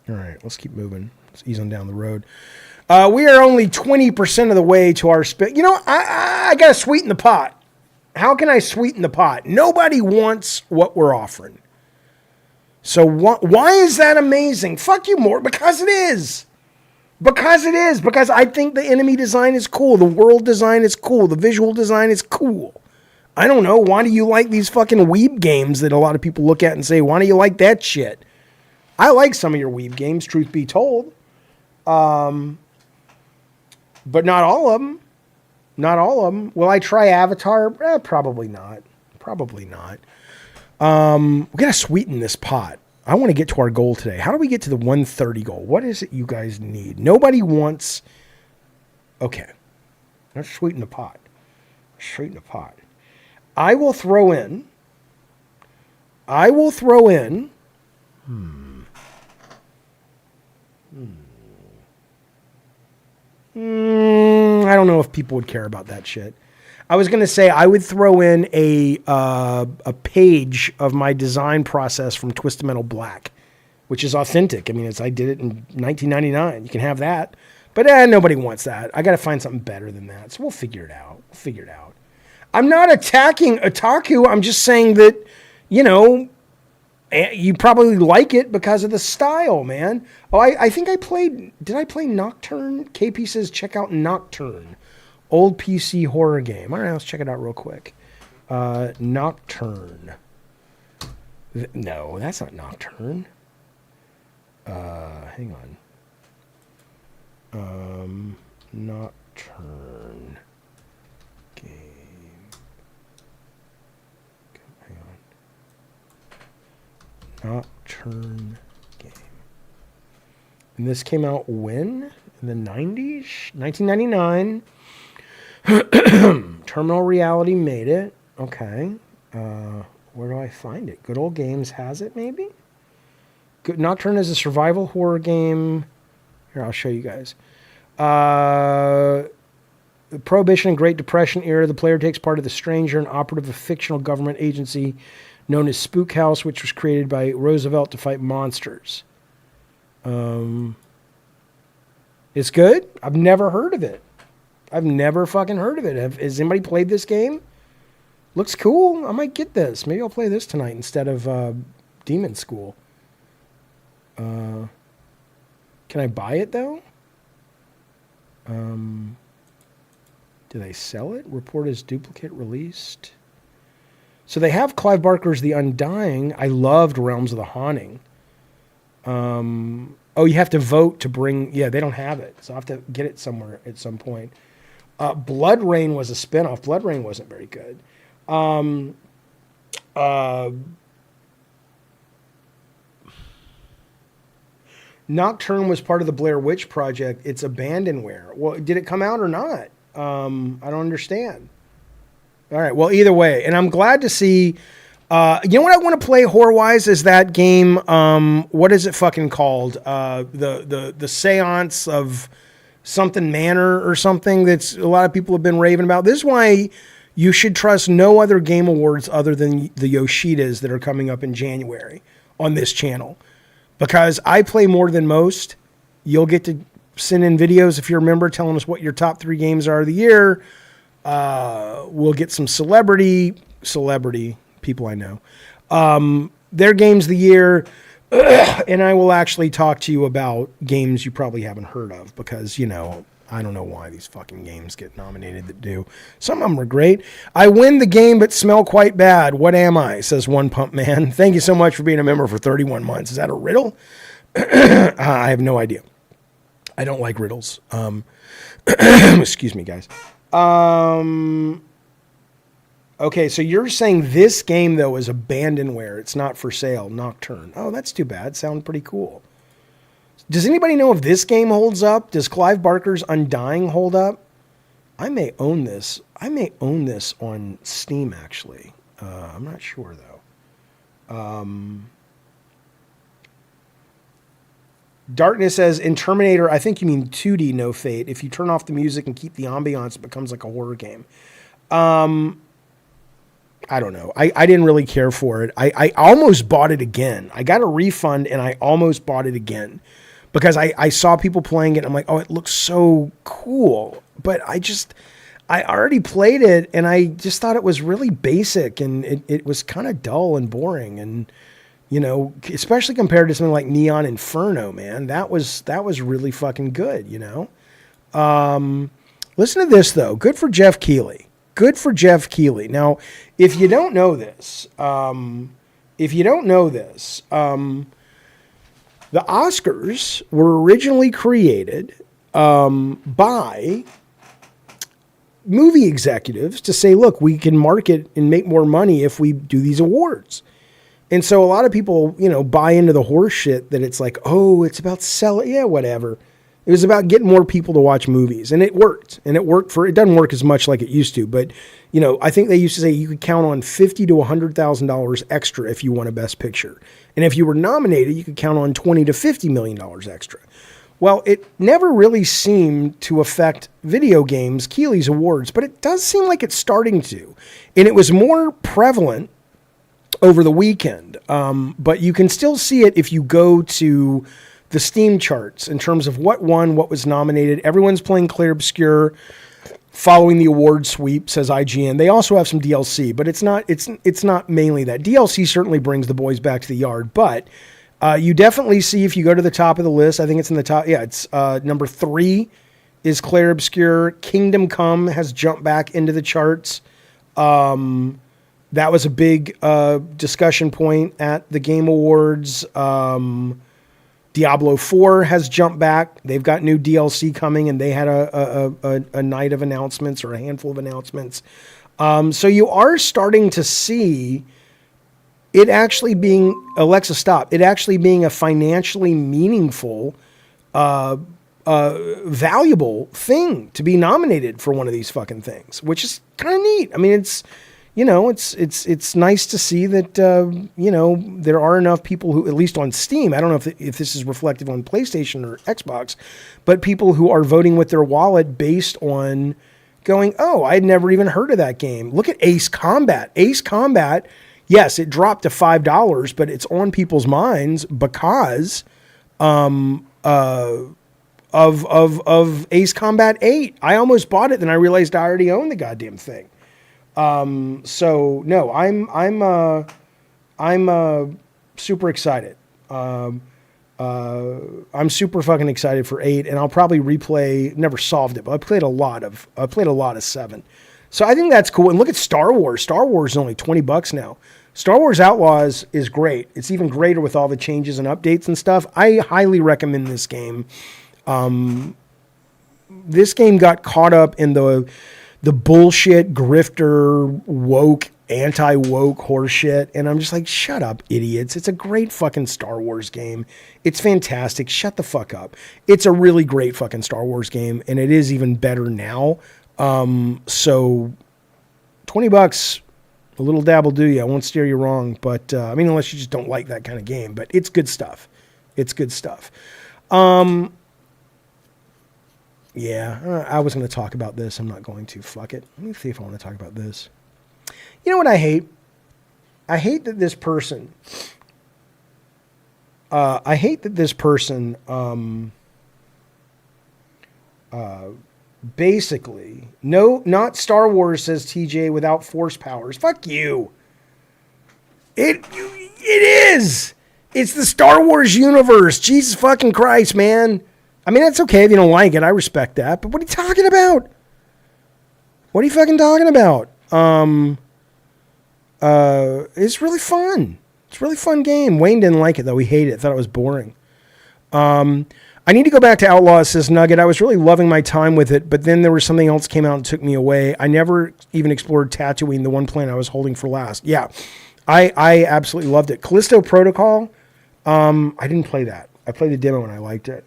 right, let's keep moving. Let's ease on down the road. We are only 20% of the way to our You know, I got to sweeten the pot. How can I sweeten the pot? Nobody wants what we're offering. So why is that amazing? Fuck you, more. Because it is. Because it is. Because I think the enemy design is cool. The world design is cool. The visual design is cool. I don't know. Why do you like these fucking weeb games that a lot of people look at and say, why do you like that shit? I like some of your weeb games, truth be told. But not all of them. Not all of them. Will I try Avatar? Probably not. Probably not. We got to sweeten this pot. I want to get to our goal today. How do we get to the 130 goal? What is it you guys need? Nobody wants... Okay. Let's sweeten the pot. Sweeten the pot. I will throw in... I don't know if people would care about that shit. I was going to say I would throw in a page of my design process from Twisted Metal Black, which is authentic. I mean, I did it in 1999. You can have that. But nobody wants that. I got to find something better than that. So we'll figure it out. I'm not attacking Otaku. I'm just saying that, you know, you probably like it because of the style, man. Oh, I think I played... Did I play Nocturne? KP says check out Nocturne. Old PC horror game. All right, let's check it out real quick. Nocturne. No, that's not Nocturne. Hang on. Nocturne game. Hang on. Nocturne game. And this came out when? In the 90s? 1999. Terminal Reality made it. Okay. Where do I find it? Good Old Games has it, maybe? Nocturne is a survival horror game. Here, I'll show you guys. Prohibition and Great Depression era, the player takes part of the stranger and operative of a fictional government agency known as Spook House, which was created by Roosevelt to fight monsters. It's good? I've never heard of it. I've never fucking heard of it. Has anybody played this game? Looks cool. I might get this. Maybe I'll play this tonight instead of Demon School. Can I buy it, though? Do they sell it? Report as duplicate released. So they have Clive Barker's The Undying. I loved Realms of the Haunting. Oh, you have to vote to bring... Yeah, they don't have it. So I'll have to get it somewhere at some point. Blood Rain was a spinoff. Blood Rain wasn't very good. Nocturne was part of the Blair Witch Project. It's abandonware. Well, did it come out or not? I don't understand. All right. Well, either way, and I'm glad to see. You know what I want to play horror-wise is that game. What is it fucking called? The Seance of something Manor or something. That's a lot of people have been raving about. This is why you should trust no other game awards other than the Yoshidas that are coming up in January on this channel. Because I play more than most. You'll get to send in videos if you're a member telling us what your top 3 games are of the year. We'll get some celebrity people I know. Their games of the year. And I will actually talk to you about games you probably haven't heard of. Because, you know, I don't know why these fucking games get nominated that do. Some of them are great. I win the game but smell quite bad. What am I? Says One Pump Man. Thank you so much for being a member for 31 months. Is that a riddle? I have no idea. I don't like riddles. Excuse me, guys. Okay, so you're saying this game, though, is abandonware. It's not for sale. Nocturne. Oh, that's too bad. Sounds pretty cool. Does anybody know if this game holds up? Does Clive Barker's Undying hold up? I may own this. I may own this on Steam, actually. I'm not sure, though. Darkness says, in Terminator, I think you mean 2D No Fate. If you turn off the music and keep the ambiance, it becomes like a horror game. I don't know. I didn't really care for it. I almost bought it again. I got a refund, and I almost bought it again. Because I saw people playing it, and I'm like, oh, it looks so cool. But I already played it, and I just thought it was really basic, and it was kind of dull and boring. And, you know, especially compared to something like Neon Inferno, man. That was really fucking good, you know. Listen to this, though. Good for Jeff Keighley. Good for Jeff Keighley. Now, if you don't know this, the Oscars were originally created by movie executives to say, look, we can market and make more money if we do these awards. And so a lot of people, you know, buy into the horse shit that it's like, oh, it's about selling. Yeah, whatever. It was about getting more people to watch movies, and it worked. And it doesn't work as much like it used to, but, you know, I think they used to say you could count on $50,000 to $100,000 extra if you won a Best Picture. And if you were nominated, you could count on $20 to $50 million extra. Well, it never really seemed to affect video games, Keighley's awards, but it does seem like it's starting to. And it was more prevalent over the weekend. But you can still see it if you go to the Steam charts in terms of what won, what was nominated. Everyone's playing Clair Obscur, following the award sweep, says IGN. They also have some DLC, but it's not mainly that. DLC certainly brings the boys back to the yard, but you definitely see if you go to the top of the list, I think it's in the top. Yeah, it's number 3 is Clair Obscur. Kingdom Come has jumped back into the charts. That was a big discussion point at the Game Awards. Diablo 4 has jumped back. They've got new DLC coming, and they had a night of announcements, or a handful of announcements. So you are starting to see it actually being, Alexa, stop, it actually being a financially meaningful, valuable thing to be nominated for one of these fucking things, which is kind of neat. I mean, it's, you know, it's nice to see that, you know, there are enough people who, at least on Steam, I don't know if this is reflective on PlayStation or Xbox, but people who are voting with their wallet based on going, oh, I'd never even heard of that game. Look at Ace Combat. Ace Combat, yes, it dropped to $5, but it's on people's minds because of Ace Combat 8. I almost bought it, then I realized I already owned the goddamn thing. So no, I'm super excited. I'm super fucking excited for 8, and I'll probably replay. Never solved it, but I played a lot of 7. So I think that's cool. And look at Star Wars. Star Wars is only $20 now. Star Wars Outlaws is great. It's even greater with all the changes and updates and stuff. I highly recommend this game. This game got caught up in the bullshit, grifter, woke, anti-woke horseshit, and I'm just like, shut up, idiots. It's a great fucking Star Wars game. It's fantastic. Shut the fuck up. It's a really great fucking Star Wars game, and it is even better now. So $20, a little dabble do you. I won't steer you wrong, but I mean, unless you just don't like that kind of game, but it's good stuff. It's good stuff. Yeah, I was going to talk about this. I'm not going to. Fuck it. Let me see if I want to talk about this. You know what I hate? I hate that this person. Basically, no, not Star Wars, says TJ, without force powers. Fuck you. It is. It's the Star Wars universe. Jesus fucking Christ, man. I mean, that's okay if you don't like it. I respect that. But what are you talking about? What are you fucking talking about? It's really fun. It's a really fun game. Wayne didn't like it, though. He hated it. Thought it was boring. I need to go back to Outlaws, says Nugget. I was really loving my time with it, but then there was something else came out and took me away. I never even explored Tatooine, the one planet I was holding for last. Yeah, I absolutely loved it. Callisto Protocol, I didn't play that. I played the demo and I liked it.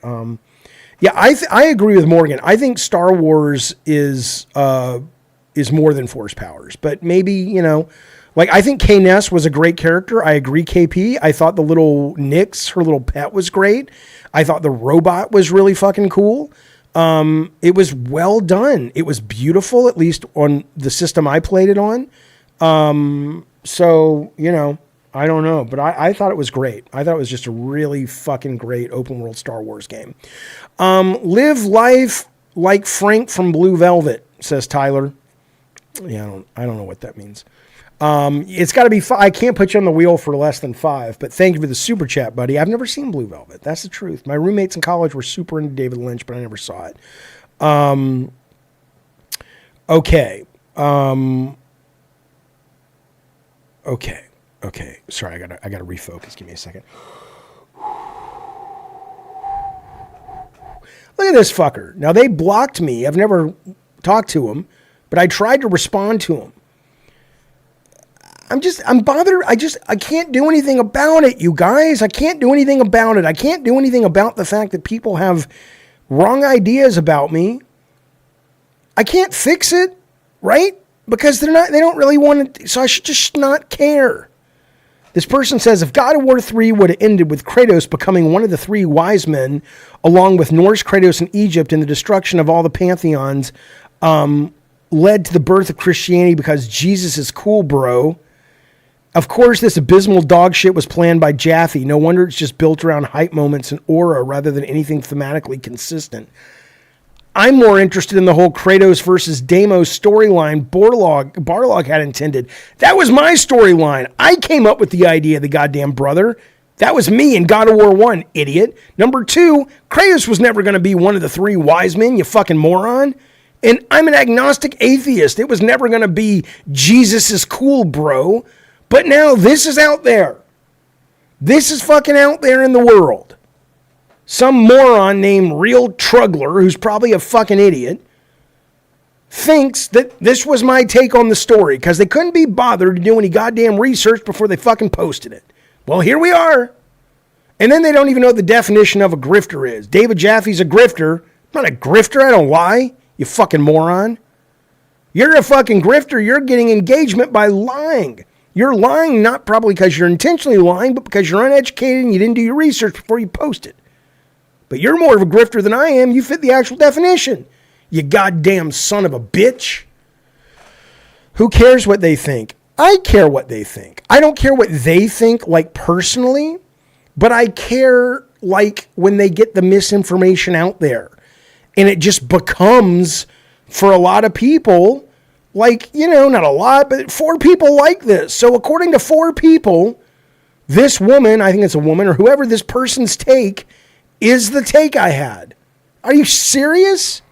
Yeah, I agree with Morgan. I think Star Wars is more than force powers, but maybe, you know, like I think K Ness was a great character. I agree, KP. I thought the little Nyx, her little pet, was great. I thought the robot was really fucking cool. It was well done. It was beautiful, at least on the system I played it on. So, you know, I don't know, but I thought it was great. I thought it was just a really fucking great open world Star Wars game. Live life like Frank from Blue Velvet, says Tyler. Yeah, I don't know what that means. It's got to be I can't put you on the wheel for less than 5, but thank you for the super chat, buddy. I've never seen Blue Velvet. That's the truth. My roommates in college were super into David Lynch, but I never saw it. Okay. Okay. Sorry, I gotta refocus. Give me a second. Look at this fucker. Now, they blocked me. I've never talked to him, but I tried to respond to him. I'm bothered. I can't do anything about it, you guys. I can't do anything about it. I can't do anything about the fact that people have wrong ideas about me. I can't fix it, right? Because they don't really want to, so I should just not care. This person says, if God of War 3 would have ended with Kratos becoming one of the 3 wise men, along with Norse Kratos in Egypt, and the destruction of all the pantheons, led to the birth of Christianity because Jesus is cool, bro. Of course, this abysmal dog shit was planned by Jaffe. No wonder it's just built around hype moments and aura rather than anything thematically consistent. I'm more interested in the whole Kratos versus Deimos storyline Barlog had intended. That was my storyline. I came up with the idea, the goddamn brother. That was me in God of War 1, idiot. Number 2, Kratos was never going to be one of the 3 wise men, you fucking moron. And I'm an agnostic atheist. It was never going to be Jesus is cool, bro. But now this is out there. This is fucking out there in the world. Some moron named Real Trugler, who's probably a fucking idiot, thinks that this was my take on the story because they couldn't be bothered to do any goddamn research before they fucking posted it. Well, here we are. And then they don't even know what the definition of a grifter is. David Jaffe's a grifter. I'm not a grifter. I don't lie. You fucking moron. You're a fucking grifter. You're getting engagement by lying. You're lying not probably because you're intentionally lying, but because you're uneducated and you didn't do your research before you posted. But you're more of a grifter than I am. You fit the actual definition. You goddamn son of a bitch. Who cares what they think? I care what they think. I don't care what they think, like, personally, but I care, like, when they get the misinformation out there. And it just becomes, for a lot of people, like, you know, not a lot, but 4 people like this. So according to 4 people, this woman, I think it's a woman, or whoever this person's take, is the take I had. Are you serious?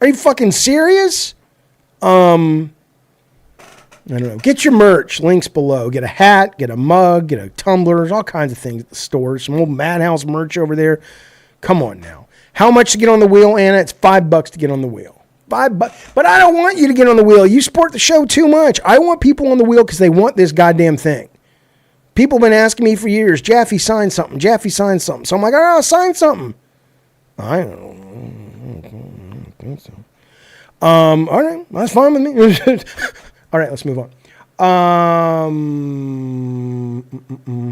Are you fucking serious? I don't know. Get your merch. Links below. Get a hat, get a mug, get a tumbler. There's all kinds of things at the store. Some old Madhouse merch over there. Come on now. How much to get on the wheel, Anna? It's $5 to get on the wheel. $5. But I don't want you to get on the wheel. You support the show too much. I want people on the wheel because they want this goddamn thing. People have been asking me for years, Jaffe, sign something. Jaffe, sign something. So I'm like, all right, I'll sign something. I don't think so. All right, that's fine with me. All right, let's move on.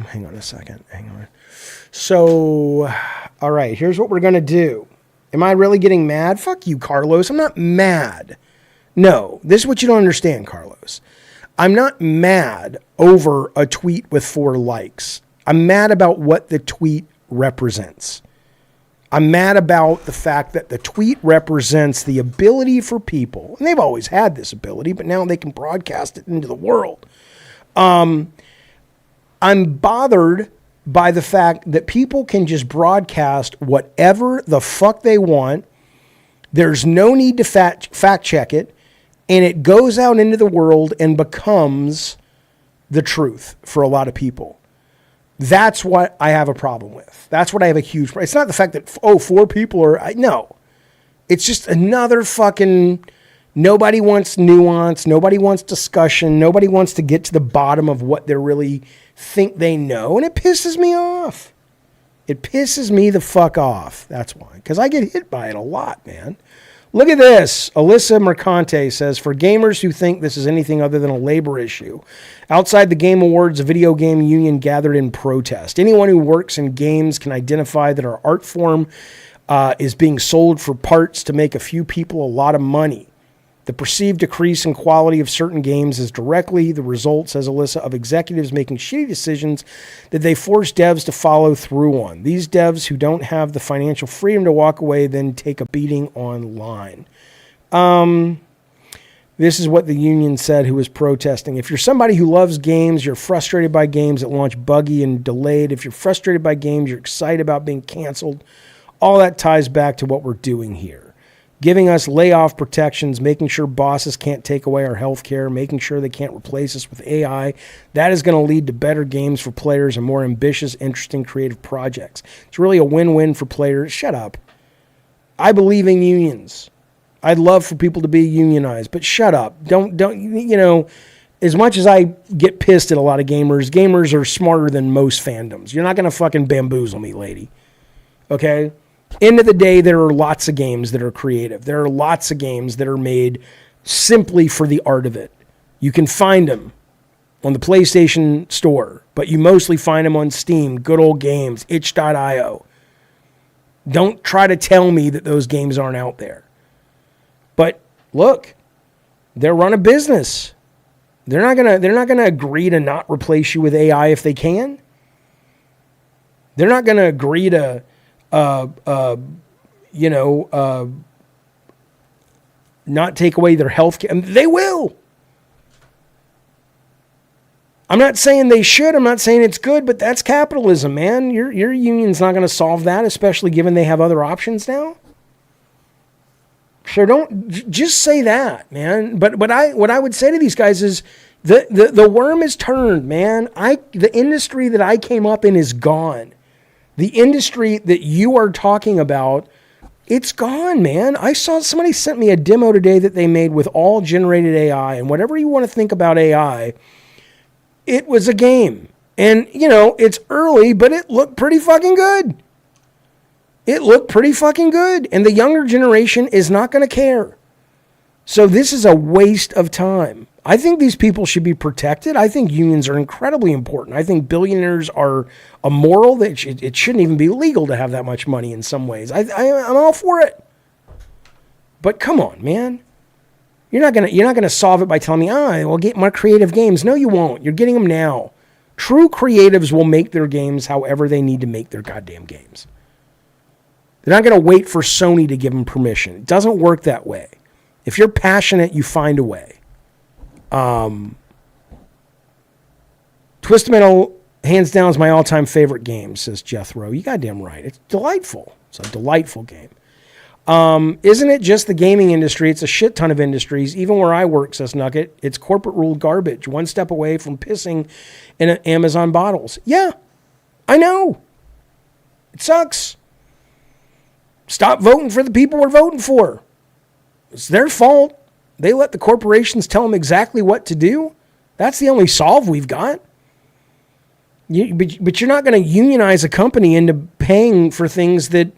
Hang on a second. Hang on. So, all right, here's what we're going to do. Am I really getting mad? Fuck you, Carlos. I'm not mad. No, this is what you don't understand, Carlos. I'm not mad over a tweet with 4 likes. I'm mad about what the tweet represents. I'm mad about the fact that the tweet represents the ability for people, and they've always had this ability, but now they can broadcast it into the world. I'm bothered by the fact that people can just broadcast whatever the fuck they want. There's no need to fact check it, and it goes out into the world and becomes the truth for a lot of people. That's what I have a problem with. That's what I have a huge problem. It's not the fact that, 4 people are, no. It's just another fucking, nobody wants nuance. Nobody wants discussion. Nobody wants to get to the bottom of what they really think they know. And it pisses me off. It pisses me the fuck off. That's why. Because I get hit by it a lot, man. Look at this. Alyssa Mercante says, for gamers who think this is anything other than a labor issue, outside the Game Awards, a video game union gathered in protest. Anyone who works in games can identify that our art form is being sold for parts to make a few people a lot of money. The perceived decrease in quality of certain games is directly the result, says Alyssa, of executives making shitty decisions that they force devs to follow through on. These devs who don't have the financial freedom to walk away then take a beating online. This is what the union said who was protesting. If you're somebody who loves games, you're frustrated by games that launch buggy and delayed. If you're frustrated by games, you're excited about being canceled. All that ties back to what we're doing here. Giving us layoff protections, making sure bosses can't take away our health care, making sure they can't replace us with AI. That is going to lead to better games for players and more ambitious, interesting, creative projects. It's really a win-win for players. Shut up. I believe in unions. I'd love for people to be unionized, but shut up. Don't, you know, as much as I get pissed at a lot of gamers are smarter than most fandoms. You're not going to fucking bamboozle me, lady. Okay? End of the day, there are lots of games that are creative. There are lots of games that are made simply for the art of it. You can find them on the PlayStation Store, but you mostly find them on Steam, Good Old Games, itch.io. Don't try to tell me that those games aren't out there. But look, they're run a business. They're not gonna agree to not replace you with AI if they can. They're not gonna agree to not take away their health care. They will. I'm not saying they should. I'm not saying it's good, but that's capitalism, man. Your union's not going to solve that, especially given they have other options now. So don't just say that, man. But what I would say to these guys is the worm is turned, man. The industry that I came up in is gone. The industry that you are talking about, it's gone, man. I saw somebody sent me a demo today that they made with all generated AI, and whatever you want to think about AI, it was a game. And, you know, it's early, but it looked pretty fucking good. It looked pretty fucking good. And the younger generation is not going to care. So this is a waste of time. I think these people should be protected. I think unions are incredibly important. I think billionaires are immoral. It shouldn't even be legal to have that much money in some ways. I'm all for it. But come on, man. You're not gonna solve it by telling me, we'll get more creative games. No, you won't. You're getting them now. True creatives will make their games however they need to make their goddamn games. They're not going to wait for Sony to give them permission. It doesn't work that way. If you're passionate, you find a way. Twisted Metal, hands down, is my all-time favorite game, says Jethro. You goddamn right. It's delightful. It's a delightful game. Isn't it just the gaming industry? It's a shit ton of industries. Even where I work, says Nugget, it's corporate-ruled garbage, one step away from pissing in Amazon bottles. Yeah, I know. It sucks. Stop voting for the people we're voting for. It's their fault. They let the corporations tell them exactly what to do. That's the only solve we've got. But you're not going to unionize a company into paying for things that,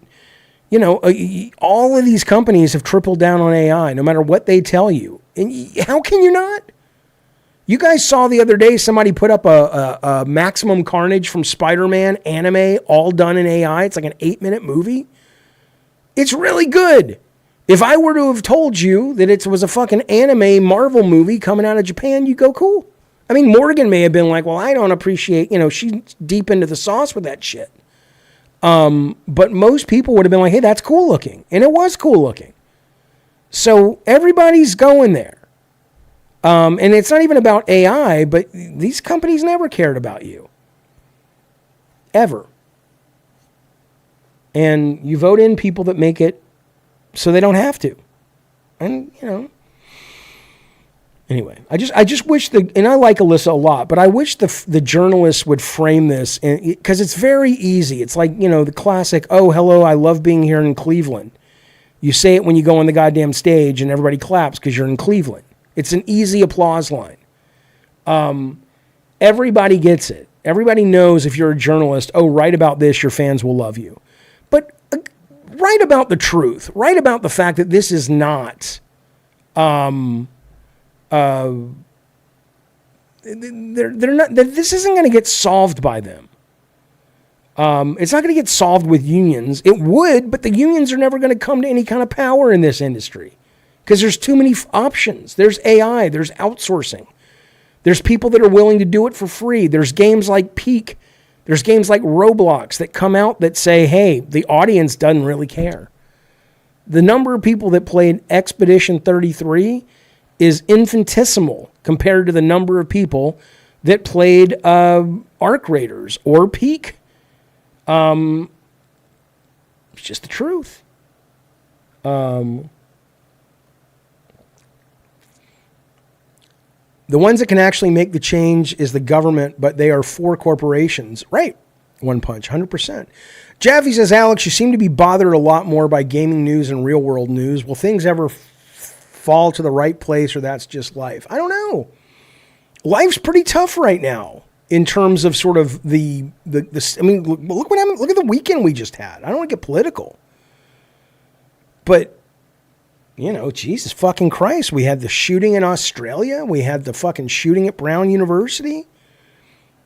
all of these companies have tripled down on AI, no matter what they tell you. And how can you not? You guys saw the other day somebody put up a Maximum Carnage from Spider-Man anime, all done in AI. It's like an 8-minute movie. It's really good. If I were to have told you that it was a fucking anime Marvel movie coming out of Japan, you'd go, cool. I mean, Morgan may have been like, well, I don't appreciate, she's deep into the sauce with that shit. But most people would have been like, hey, that's cool looking. And it was cool looking. So everybody's going there. And it's not even about AI, but these companies never cared about you. Ever. And you vote in people that make it so they don't have to. And, anyway, I just wish and I like Alyssa a lot, but I wish the journalists would frame this, because it's very easy. It's like, the classic, oh, hello, I love being here in Cleveland. You say it when you go on the goddamn stage and everybody claps because you're in Cleveland. It's an easy applause line. Everybody gets it. Everybody knows if you're a journalist, write about this, your fans will love you. But write about the truth. Write about the fact that this is not... they're not. This isn't going to get solved by them. It's not going to get solved with unions. It would, but the unions are never going to come to any kind of power in this industry because there's too many options. There's AI. There's outsourcing. There's people that are willing to do it for free. There's games like Peak. There's games like Roblox that come out that say, hey, the audience doesn't really care. The number of people that played Expedition 33 is infinitesimal compared to the number of people that played Arc Raiders or Peak. It's just the truth. The ones that can actually make the change is the government, but they are for corporations. Right. One punch, 100%. Jaffe says, Alex, you seem to be bothered a lot more by gaming news and real world news. Will things ever fall to the right place, or that's just life? I don't know. Life's pretty tough right now in terms of sort of the I mean, look what happened. Look at the weekend we just had. I don't want to get political, but Jesus fucking Christ. We had the shooting in Australia. We had the fucking shooting at Brown University.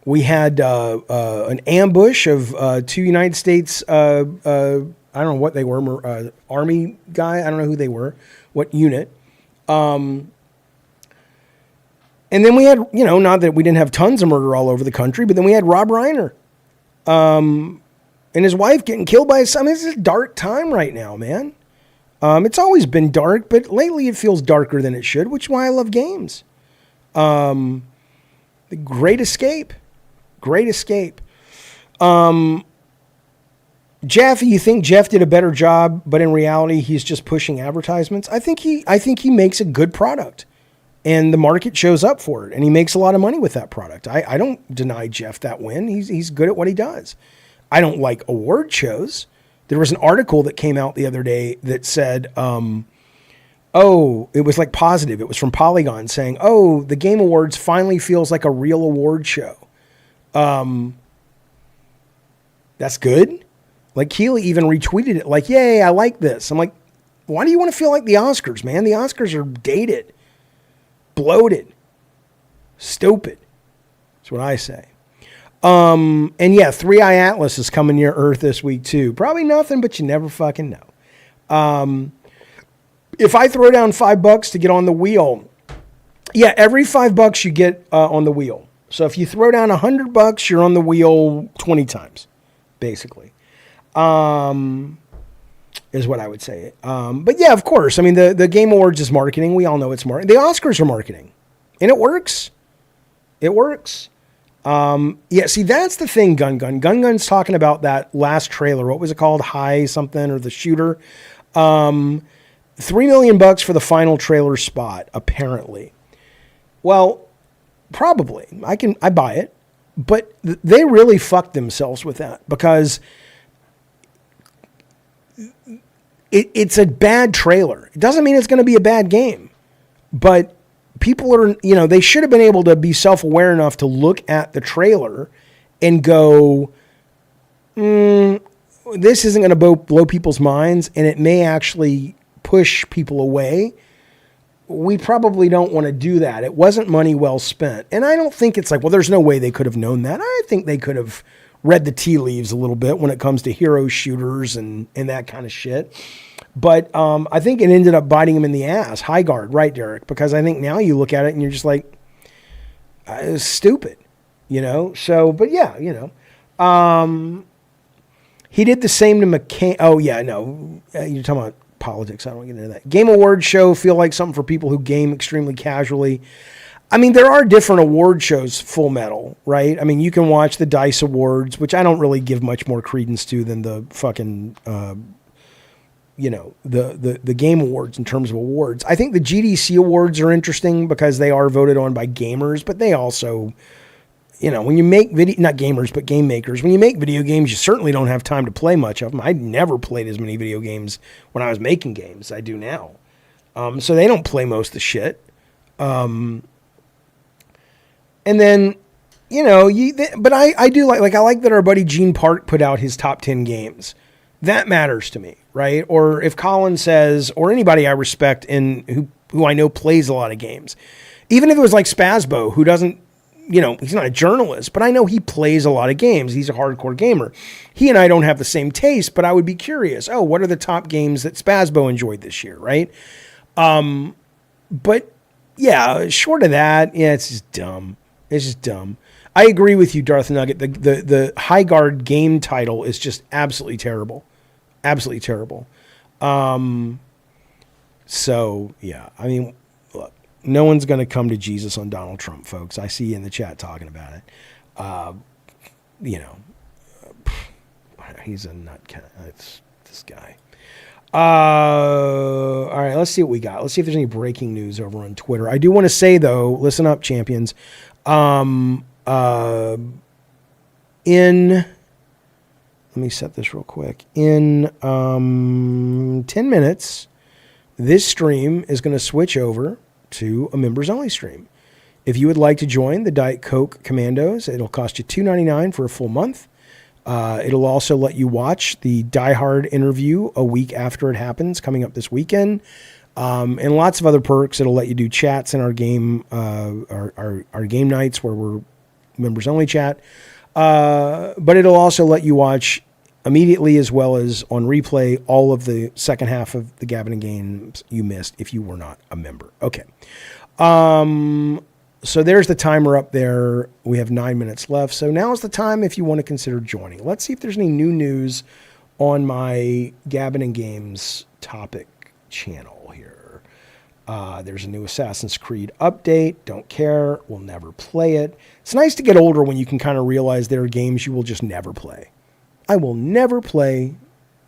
We had an ambush of 2 United States, I don't know what they were, Army guy. I don't know who they were, what unit. And then we had, not that we didn't have tons of murder all over the country, but then we had Rob Reiner and his wife getting killed by his son. I mean, it's a dark time right now, man. It's always been dark, but lately it feels darker than it should, which is why I love games. The Great Escape. Great Escape. Jaffe, you think Jeff did a better job, but in reality, he's just pushing advertisements? I think he makes a good product, and the market shows up for it, and he makes a lot of money with that product. I don't deny Jeff that win. He's good at what he does. I don't like award shows. There was an article that came out the other day that said, it was like positive. It was from Polygon saying, the Game Awards finally feels like a real award show. That's good. Like Keeley even retweeted it like, yay, I like this. I'm like, why do you want to feel like the Oscars, man? The Oscars are dated, bloated, stupid. That's what I say. And yeah, 3i Atlas is coming near Earth this week too. Probably nothing, but you never fucking know. If I throw down $5 to get on the wheel, yeah, every $5 you get on the wheel. So if you throw down $100, you're on the wheel 20 times, basically. Is what I would say. But yeah, of course. I mean, the Game Awards is marketing. We all know it's marketing. The Oscars are marketing. And it works. It works. Yeah, see, that's the thing, Gun Gun. Gun Gun's talking about that last trailer. What was it called? High something or The Shooter? $3 million for the final trailer spot, apparently. Well, probably. I buy it. But they really fucked themselves with that because it's a bad trailer. It doesn't mean it's going to be a bad game. But people are, they should have been able to be self-aware enough to look at the trailer and go, this isn't going to blow people's minds, and it may actually push people away. We probably don't want to do that. It wasn't money well spent. And I don't think it's like, well, there's no way they could have known that. I think they could have read the tea leaves a little bit when it comes to hero shooters and that kind of shit. But I think it ended up biting him in the ass. High guard, right, Derek? Because I think now you look at it and you're just like, it's stupid, So, but yeah, he did the same to McCain. Oh yeah, no, you're talking about politics. I don't get into that. Game Awards show feel like something for people who game extremely casually. I mean, there are different award shows, Full Metal, right? I mean, you can watch the DICE Awards, which I don't really give much more credence to than the fucking, the Game Awards in terms of awards. I think the GDC Awards are interesting because they are voted on by gamers, but they also, when you make not gamers, but game makers, when you make video games, you certainly don't have time to play much of them. I never played as many video games when I was making games as I do now. So they don't play most of the shit. And then, but I do like I like that our buddy Gene Park put out his top 10 games. That matters to me, right? Or if Colin says, or anybody I respect and who I know plays a lot of games, even if it was like Spazbo, who doesn't, he's not a journalist, but I know he plays a lot of games. He's a hardcore gamer. He and I don't have the same taste, but I would be curious. Oh, what are the top games that Spazbo enjoyed this year, right? But yeah, short of that, yeah, it's just dumb. It's just dumb. I agree with you, Darth Nugget. The High Guard game title is just absolutely terrible. Absolutely terrible. So, yeah. I mean, look, no one's going to come to Jesus on Donald Trump, folks. I see you in the chat talking about it. He's a nutcat. It's this guy. All right, let's see what we got. Let's see if there's any breaking news over on Twitter. I do want to say, though, listen up, champions. Let me set this real quick. In 10 minutes, this stream is going to switch over to a members only stream. If you would like to join the Diet Coke Commandos, it'll cost you $2.99 for a full month. It'll also let you watch the Die Hard interview a week after it happens, coming up this weekend. And lots of other perks. It'll let you do chats in our game, our game nights where we're members only chat. But it'll also let you watch immediately as well as on replay all of the second half of the Gabbin' Games you missed if you were not a member. Okay. So there's the timer up there. We have 9 minutes left. So now is the time if you want to consider joining. Let's see if there's any new news on my Gabbin' Games topic channel here. There's a new Assassin's Creed update. Don't care. We'll never play it. It's nice to get older when you can kind of realize there are games you will just never play. I will never play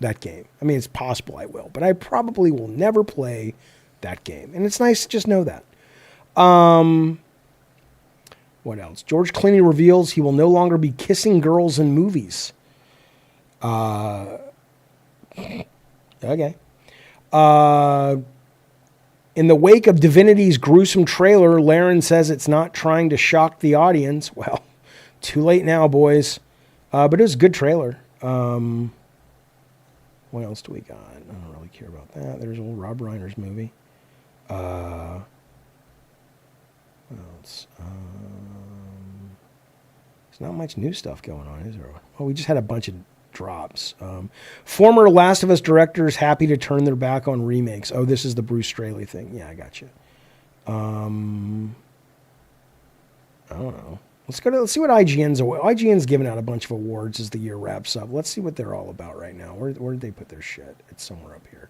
that game. I mean, it's possible I will, but I probably will never play that game. And it's nice to just know that. What else? George Clooney reveals he will no longer be kissing girls in movies. Okay. In the wake of Divinity's gruesome trailer, Laren says it's not trying to shock the audience. Well, too late now, boys. But it was a good trailer. What else do we got? I don't really care about that. There's old Rob Reiner's movie. What else? There's not much new stuff going on, is there? Well, we just had a bunch of drops. Former Last of Us directors happy to turn their back on remakes. Oh, this is the Bruce Straley thing. Yeah, I got you. I don't know. Let's see what IGN's giving out a bunch of awards as the year wraps up. Let's see what they're all about right now. Where did they put their shit? It's somewhere up here.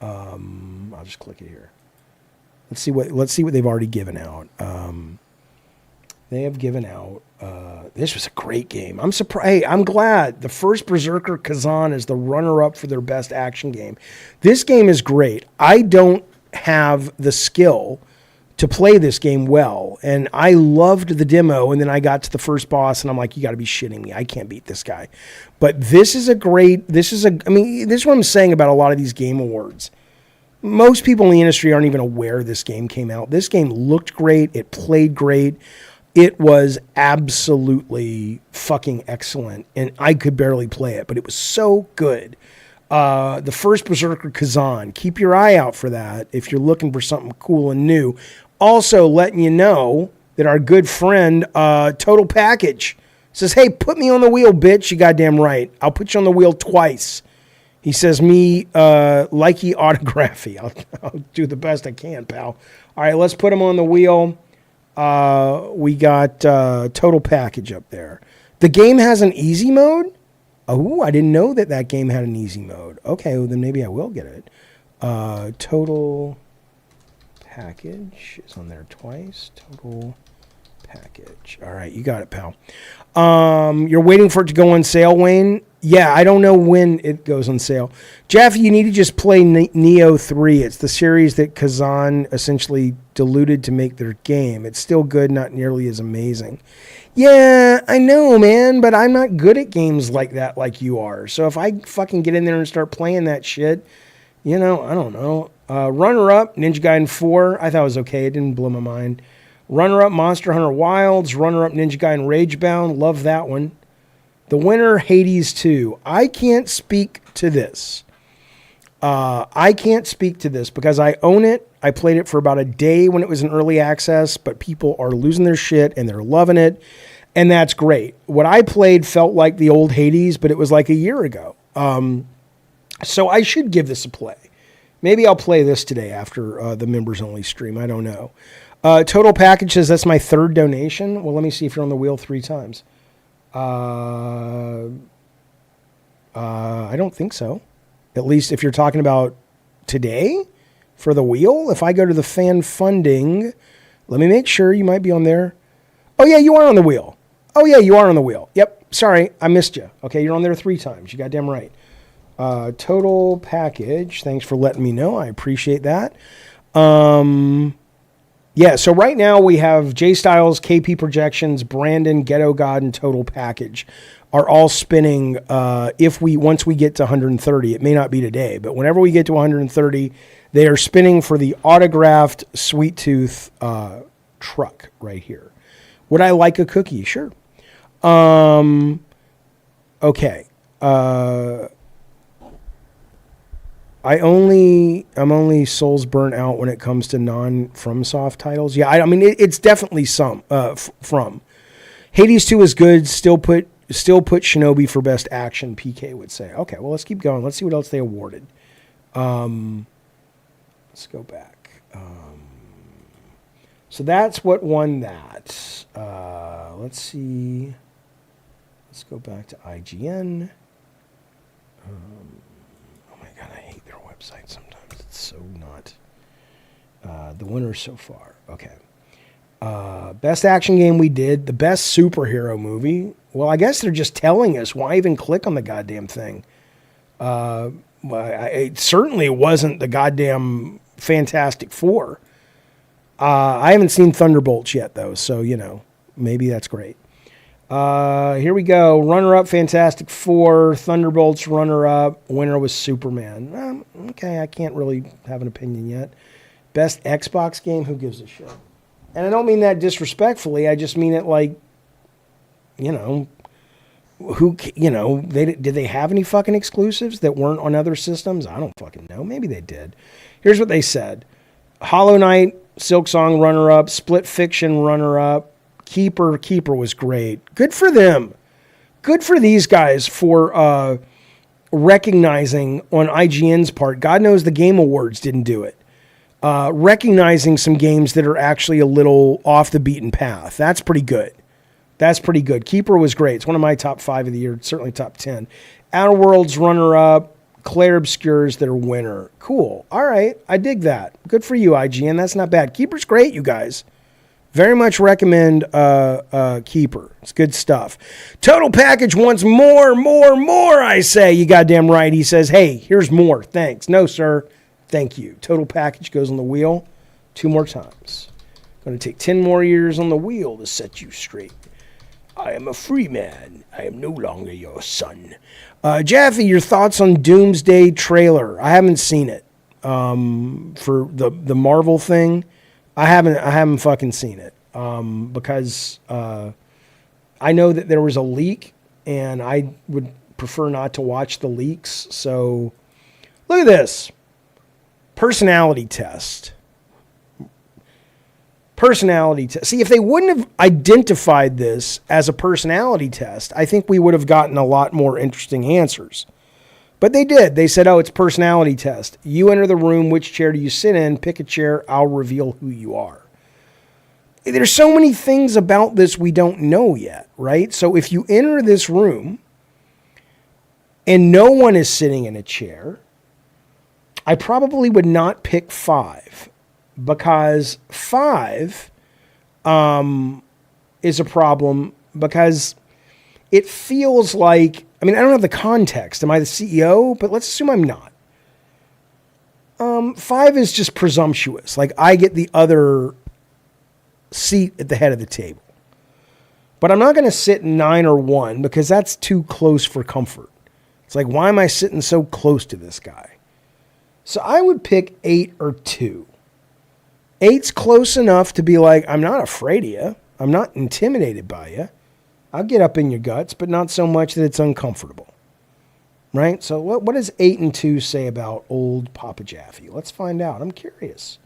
I'll just click it here. Let's see what they've already given out. They have given out. This was a great game. I'm surprised. Hey, I'm glad the first Berserker Kazan is the runner-up for their best action game. This game is great. I don't have the skill to play this game well, and I loved the demo, and then I got to the first boss, and I'm like, you got to be shitting me. I can't beat this guy. But this is this is what I'm saying about a lot of these game awards. Most people in the industry aren't even aware this game came out. This game looked great. It played great. It was absolutely fucking excellent, and I could barely play it, but it was so good. The first Berserker Kazan, keep your eye out for that if you're looking for something cool and new. Also letting you know that our good friend Total Package says, hey, put me on the wheel, bitch. You goddamn right. I'll put you on the wheel twice. He says, me likey autography. I'll do the best I can, pal. All right, let's put him on the wheel. We got Total Package up there. The game has an easy mode? Oh, I didn't know that game had an easy mode. Okay, well, then maybe I will get it. Total Package is on there twice. Total Package. All right, you got it, pal. You're waiting for it to go on sale, Wayne? Yeah, I don't know when it goes on sale. Jeff, you need to just play Neo 3. It's the series that Kazan essentially diluted to make their game. It's still good, not nearly as amazing. Yeah, I know, man, but I'm not good at games like that like you are. So if I fucking get in there and start playing that shit, I don't know. Runner-up, Ninja Gaiden 4. I thought it was okay. It didn't blow my mind. Runner-up, Monster Hunter Wilds. Runner-up, Ninja Gaiden Ragebound. Love that one. The winner, Hades 2. I can't speak to this. Because I own it. I played it for about a day when it was in early access, but people are losing their shit and they're loving it. And that's great. What I played felt like the old Hades, but it was like a year ago. So I should give this a play. Maybe I'll play this today after the members only stream. I don't know. Total Package says that's my third donation. Well, let me see if you're on the wheel 3 times. I don't think so. At least if you're talking about today for the wheel. If I go to the fan funding, let me make sure you might be on there. Oh yeah, you are on the wheel. Oh yeah, you are on the wheel. Yep. Sorry, I missed you. Okay, you're on there 3 times. You goddamn right. Total Package. Thanks for letting me know. I appreciate that. Yeah, so right now we have J Styles, KP Projections, Brandon, Ghetto God, and Total Package are all spinning once we get to 130. It may not be today, but whenever we get to 130, they are spinning for the autographed Sweet Tooth truck right here. Would I like a cookie? Sure. Okay. I'm only souls burnt out when it comes to non-FromSoft titles. Yeah, I mean it's definitely some from. Hades 2 is good. Still put Shinobi for best action. PK would say. Okay, well let's keep going. Let's see what else they awarded. Let's go back. So that's what won that. Let's see. Let's go back to IGN. God, I hate their website sometimes. It's so not. The winners so far. Okay. Best action game we did. The best superhero movie. Well, I guess they're just telling us. Why even click on the goddamn thing? It certainly wasn't the goddamn Fantastic Four. I haven't seen Thunderbolts yet, though. So, maybe that's great. Here we go. Runner-up, Fantastic Four. Thunderbolts, runner-up. Winner was Superman. Okay, I can't really have an opinion yet. Best Xbox game? Who gives a shit? And I don't mean that disrespectfully. I just mean it like, did they have any fucking exclusives that weren't on other systems? I don't fucking know. Maybe they did. Here's what they said. Hollow Knight, Silksong, runner-up. Split Fiction, runner-up. Keeper was great. Good for them. good for these guys for recognizing on IGN's part. God knows the Game Awards didn't do it. Recognizing some games that are actually a little off the beaten path. That's pretty good. That's pretty good. Keeper was great. It's one of my top 5 of the year. Certainly top 10. Outer Worlds runner-up. Claire Obscure's their winner. Cool. All right. I dig that. Good for you, IGN. That's not bad. Keeper's great, you guys. Very much recommend Keeper. It's good stuff. Total Package wants more, I say. You goddamn right. He says, hey, here's more. Thanks. No, sir. Thank you. Total Package goes on the wheel 2 more times. Going to take 10 more years on the wheel to set you straight. I am a free man. I am no longer your son. Jaffe, your thoughts on Doomsday trailer? I haven't seen it. For the Marvel thing, I haven't fucking seen it. Because I know that there was a leak, and I would prefer not to watch the leaks. So look at this. Personality test. Personality test. See, if they wouldn't have identified this as a personality test, I think we would have gotten a lot more interesting answers. But they did. They said, oh, it's personality test. You enter the room. Which chair do you sit in? Pick a chair. I'll reveal who you are. There's so many things about this we don't know yet, right? So if you enter this room and no one is sitting in a chair, I probably would not pick 5. Because 5 is a problem because it feels like, I mean, I don't have the context. Am I the CEO? But let's assume I'm not. 5 is just presumptuous. Like I get the other seat at the head of the table. But I'm not going to sit in 9 or 1 because that's too close for comfort. It's like, why am I sitting so close to this guy? So I would pick 8 or 2. 8's close enough to be like, I'm not afraid of you. I'm not intimidated by you. I'll get up in your guts, but not so much that it's uncomfortable. Right? So what does 8 and 2 say about old Papa Jaffe? Let's find out. I'm curious.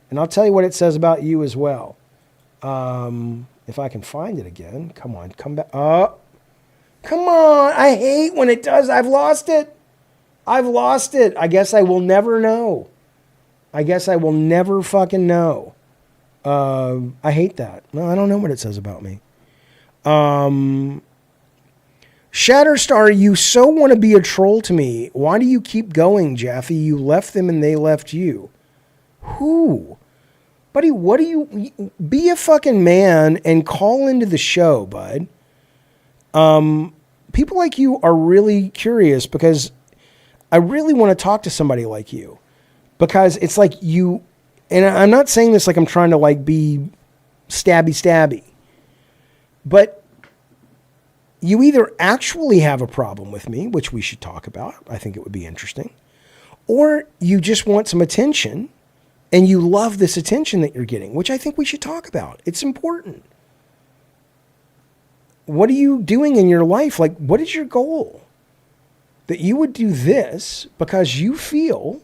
And I'll tell you what it says about you as well. If I can find it again. Come on, come back. Oh, come on. I hate when it does. I've lost it. I guess I will never know. I guess I will never fucking know. I hate that. No, I don't know what it says about me. Shatterstar, you so want to be a troll to me. Why do you keep going, Jaffe? You left them and they left you. Who? Buddy, what do you... Be a fucking man and call into the show, bud. People like you are really curious because I really want to talk to somebody like you. Because it's like you, and I'm not saying this like I'm trying to like be stabby, but you either actually have a problem with me, which we should talk about. I think it would be interesting. Or you just want some attention and you love this attention that you're getting, which I think we should talk about. It's important. What are you doing in your life? Like, what is your goal? That you would do this because you feel